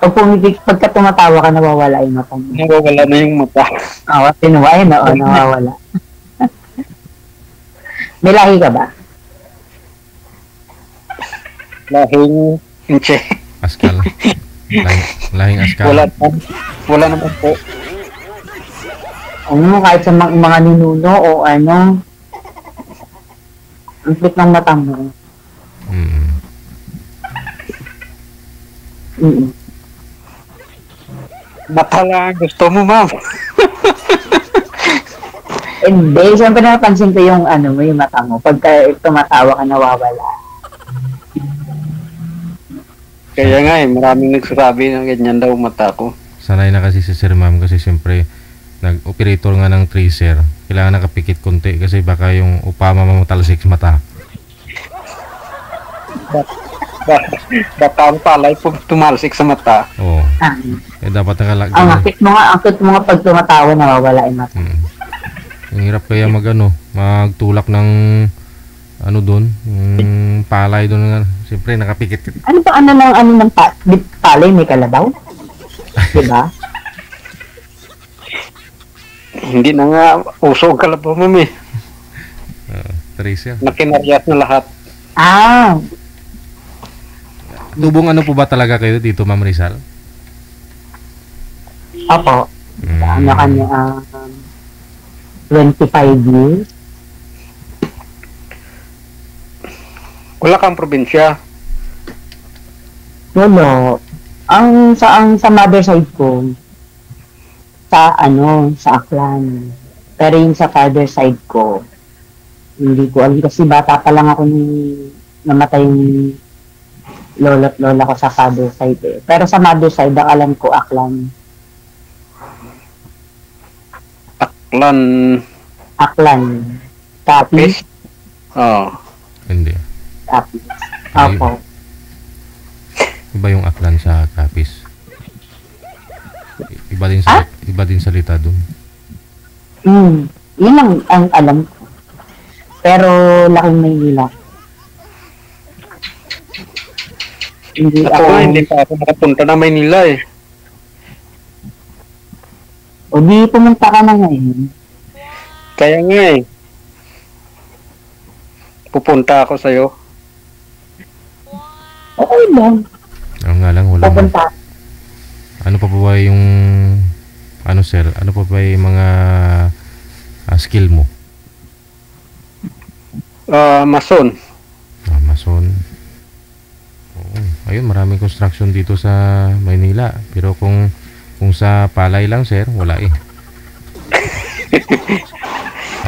Pagka tumatawa ka, nawawala yung mata mo. Nawawala na yung mata. Tinuway na, nawawala. May lahi ka ba? Lahing Inche. Askal. Lahing Askal. Wala naman po. Kahit sa mga ninuno o ang pit ng mata mo. Mata lang gusto mo, ma'am. Hindi, siyempre napansin ko yung yung mata mo. Pagka tumatawa ka, nawawala. Kaya nga maraming nagsasabi ng ganyan daw mata ko. Sanay na kasi si Sir Ma'am kasi siyempre nag-operator nga ng tracer. Kailangan nakapikit konti kasi baka yung upama mamutalsik mata. Baka ang palay po tumalsik sa mata. Oo. Dapat nakalagay. Ang akit mo nga pag tumatawa, nawawala yung mata. Ang hirap kaya magtulak ng doon, palay doon. Siyempre nakapikit. Ano ba ng palay, may kalabaw? Diba? Hindi na nga uso ang kalabaw, mami. Tracer. Nakinaryat na lahat. Tubong po ba talaga kayo dito, Ma'am Rizal? Opo. Kanya 25 years. Wala kang probinsya? Wala. Ang sa mother side ko, sa Aklan. Pero yung sa father side ko, hindi ko alam kasi bata pa lang ako namatay yung lolo't lola ko sa father side eh. Pero sa mother side, ang alam ko, Aklan. Aklan. Tapis? Hindi. Tapis. Opo. Iba yung Aklan sa Capiz. Iba din salita doon. Yun lang ang alam ko. Pero laking Maynila. Hindi pa ako nakapunta na Maynila eh. O di pumunta ka na ngayon. Kaya nga eh. Pupunta ako sa'yo. Okay lang. Nga lang, wala. Pupunta. Ano pa ba yung sir? Ano pa ba yung mga skill mo? Mason. Mason. Ayun, maraming construction dito sa Maynila. Pero kung sa palay lang, sir, wala eh.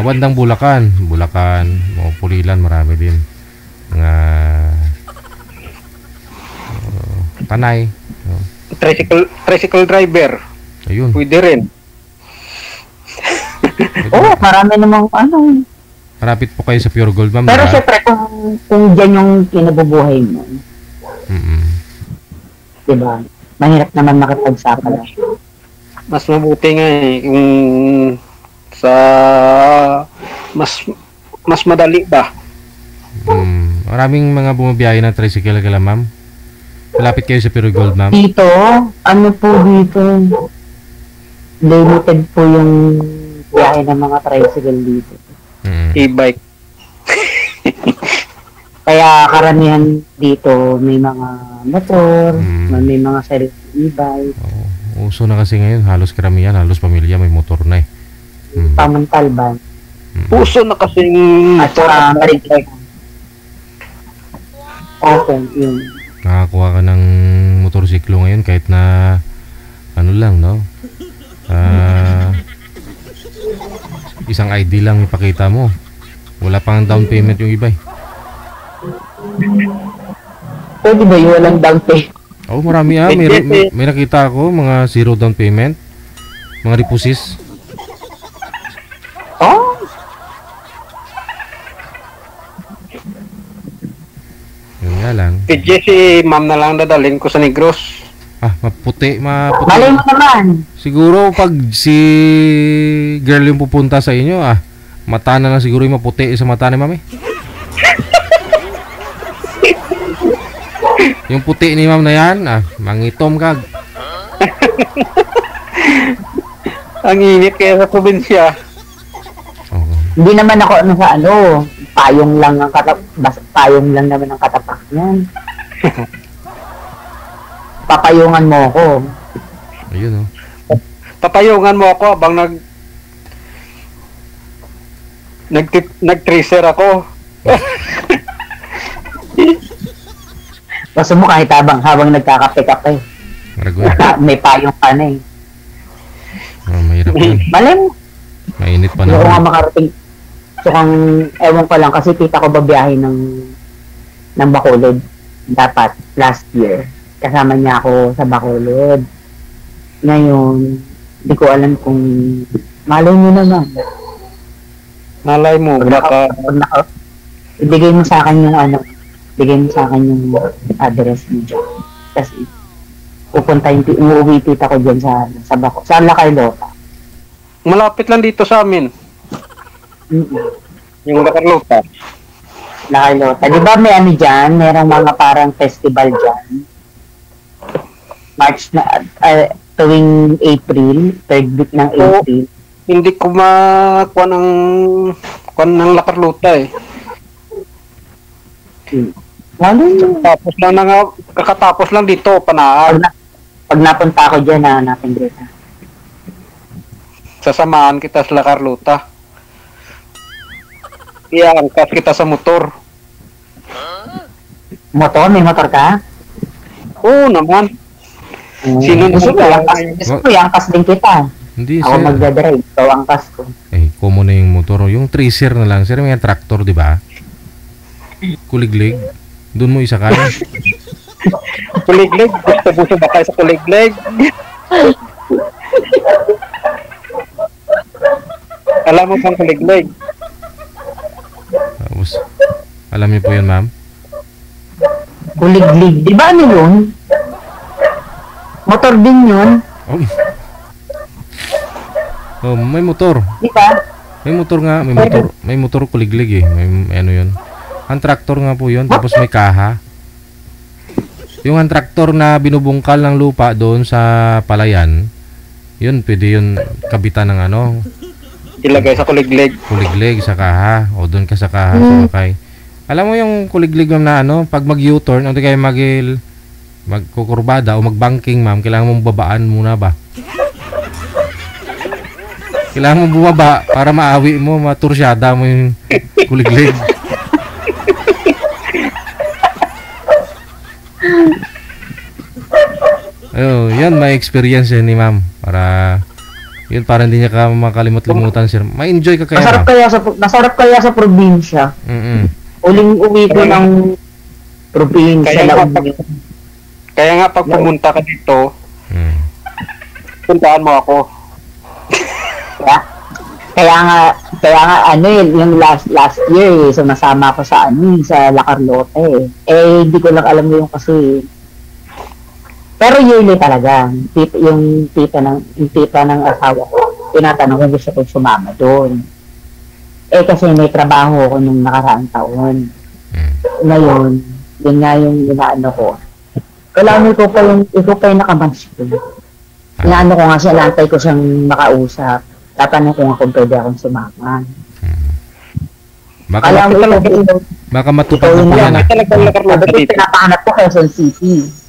Bandang Bulacan, Pulilan, marami din. Mga Tanay. Tricycle driver. Ayun. Pwede rin. Oo, marami namang ano. Marapit po kayo sa Pure Gold, ma'am. Pero diba? syempre, kung dyan yung kinabubuhay mo, diba? Mahirap naman makipagsaka na. Mas mabuti nga eh, kung sa mas madali ba? Maraming mga bumabiyahe ng tricycle kala, ma'am. Malapit kayo sa Pure Gold, ma'am. Dito, ano po dito, limited po yung biyahe ng mga tricycle dito. E-bike. Kaya karamihan dito may mga motor, may mga sarili e-bike. Uso na kasi ngayon, halos karamihan, halos pamilya may motor na eh. Pamantalban. Uso na kasi at saka marikit. Okay, yun. Nakakuha ka ng motorsiklo ngayon kahit na ano lang, no? Isang ID lang ipakita mo. Wala pang down payment yung iba eh. Pwede ba yung walang down payment? Oh, marami may nakita ako mga 0 down payment. Mga reposis. Oh? Yun nga lang. Si ma'am na lang dadalhin ko sa Negros. Maputi. Malay mo naman. Siguro pag si girl yung pupunta sa inyo, mata na lang siguro yung maputi sa mata ni mami. Yung puti ni ma'am na yan, mangitom kag. Ang init kaya sa probinsya. Hindi naman ako payong lang naman ang katapak niyan. Papayungan mo ako. Ayun Papayungan mo ako habang nag-tracer ako. Gusto mo kahit habang nagkakape-kape. May payong ka na eh. Mahirap yun. Malay mo. Mainit pa na. Oo nga makarating. So ewan ko lang kasi kita ko babiyahe ng Bacolod. Dapat last year. Kasama niya ako sa Bacolod. Ngayon, hindi ko alam kung malay mo naman. Malay mo, baka ibigay mo sa akin yung yung address mo dyan. Kasi uuwi tita ko dyan sa Bacolod. Saan la kayo? Malapit lang dito sa amin. Yung Lacarlota. Lacarlota. Di ba may dyan? Merong mga parang festival dyan. March na, tuwing April, third week ng April. Hindi ko makuha ng Lacarlota eh. Kakatapos lang dito, Panaan. Pag napunta ako dyan, hanapin dito. Sasamahan kita sa Lacarlota. Iangkas kita sa motor. Motor? May motor ka? Oo naman. Sino gusto ko iangkas din kita. Hindi, ako magdadrive, ikaw angkas ko. Common na yung motor. Yung tracer na lang. Sir, may tractor, di ba? Kuliglig. Doon mo isa kaya. Kuliglig? Gusto ba kayo sa kuliglig? Alam mo bang kuliglig? Tapos, alam niyo po yun, ma'am? Kuliglig. Di ba ano yun? Motor din yun. May motor. Di ba? May motor nga. May motor kuliglig eh. May ano yun. Ang traktor nga po yun. Tapos may kaha. Yung ang traktor na binubungkal ng lupa doon sa palayan, yun, pwede yun kabitan ng ilagay sa kuliglig. Kuliglig sa kaha. O doon ka sa kaha sumakay. Alam mo yung kuliglig na pag mag-U-turn, o di kayo magkukurbada o mag-banking, ma'am, kailangan mong babaan muna ba? Kailangan mong bumaba para maawi mo, matursyada mo yung kuliglig. Yan, may experience yan ni ma'am. Para hindi niya ka makalimut-limutan, sir. Ma-enjoy ka kaya, Masarap kaya sa probinsya. Uling uwi ko ng probinsya. Kaya nga pag pumunta ka dito, puntaan mo ako. Kaya nga ano yung last year sumasama ako sa sa La Carlota hindi ko lang alam yung kasi. Pero yearly talaga, yung tita ng asawa ko, tinatanong kung gusto kong sumama doon. Kasi may trabaho ako nung nakaraang taon. Ngayon, yun nga yung inaano ko. Kailangan ko pa yung nakamansin. Inaano ko nga siya, lantay ko siyang makausap. Tatanong ko nga kung pwede akong sumama. Baka matupad na po yan. Pinapahanap ko Quezon City.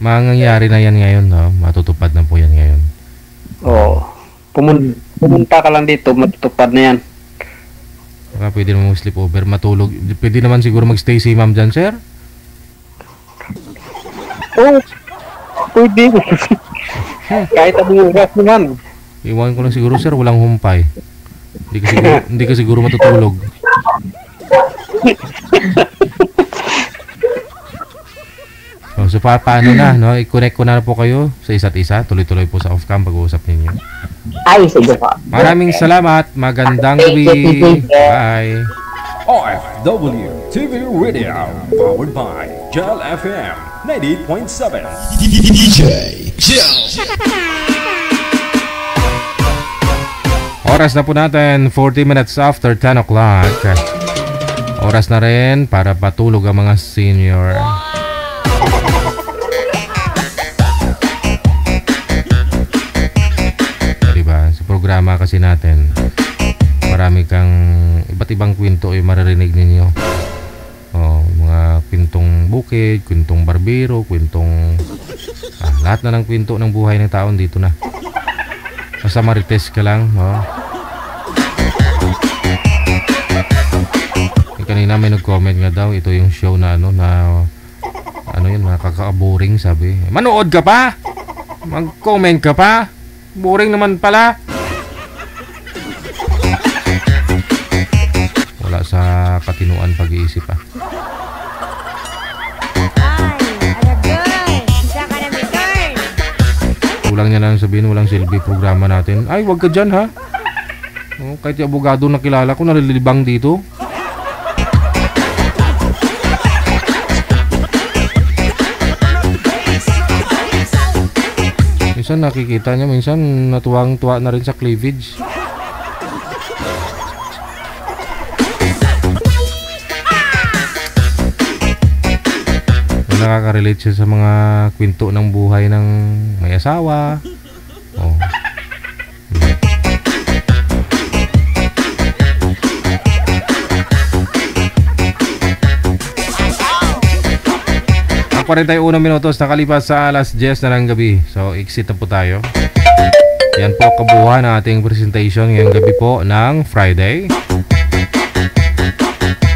Mangyayari na yan ngayon, no? Matutupad na po yan ngayon. Oo. Pumunta ka lang dito, matutupad na yan. Baka pwede naman mag-sleep over, matulog. Pwede naman siguro mag-stay si ma'am dyan, sir? Oo. Pwede. Kahit ang oras naman. Iwan ko lang siguro, sir, walang humpay. Hindi ka siguro matutulog. So paano na, no? I-connect ko na po kayo sa isa't isa. Tuloy-tuloy po sa off-cam pag-uusap ninyo. Ay, sige po. Maraming salamat. Magandang gabi. Bye. OFW TV Radio, powered by Gel FM 98.7. DJ Gel. Oras na po natin, 40 minutes after 10 o'clock. Oras na rin para patulog ang mga senior. Diba? Sa programa kasi natin, marami kang iba't ibang kwento ay maririnig ninyo. Mga kwentong bukid, kwentong barbero, kwentong lahat na ng kwento ng buhay ng taon dito na. Basta marites ka lang, no? Kanina may nag-comment nga daw, ito yung show na nakaka-boring, sabi. Manood ka pa? Mag-comment ka pa? Boring naman pala. Wala sa katinuan pag-iisip ah. Kulang niya lang sabihin, walang silbi programa natin. Ay, wag ka dyan ha. Kahit yung abogado na kilala ko nalilibang dito. Minsan nakikita niya, minsan natuwang-tuwa na rin sa cleavage. Nakaka-relate siya sa mga kwento ng buhay ng may asawa. Ang 41 minutos nakalipas sa alas 10 na ng gabi. So, exit na po tayo. Yan po kabuuan ng ating presentation ngayong gabi po ng Friday,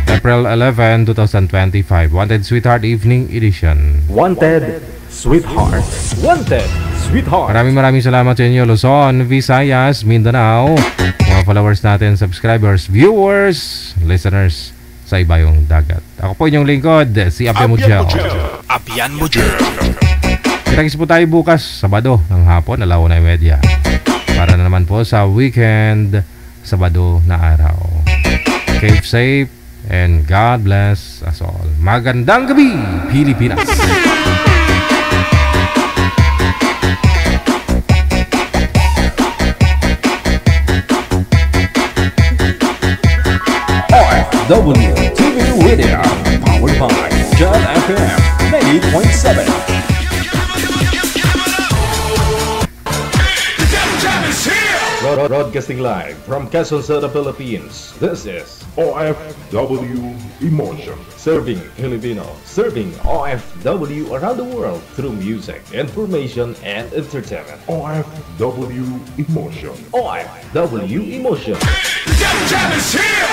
April 11, 2025. Wanted Sweetheart Evening Edition. Wanted Sweetheart. Wanted Sweetheart. Maraming salamat sa inyo, Luzon, Visayas, Mindanao, mga followers natin, subscribers, viewers, listeners sa ibayong dagat. Ako po inyong lingkod, si Apian Mujel. Apian Mujel. Kita-kits po tayo bukas, Sabado ng hapon, 1:30. Para na naman po sa weekend, Sabado na araw. Keep safe and God bless us all. Magandang gabi, Pilipinas! OFW TV Radio, powered by Gel FM 98.7. Broadcasting live from Quezon City, Philippines. This is OFW Emotion. Serving Filipino, serving OFW around the world through music, information, and entertainment. OFW Emotion. OFW Emotion. The Jam is here!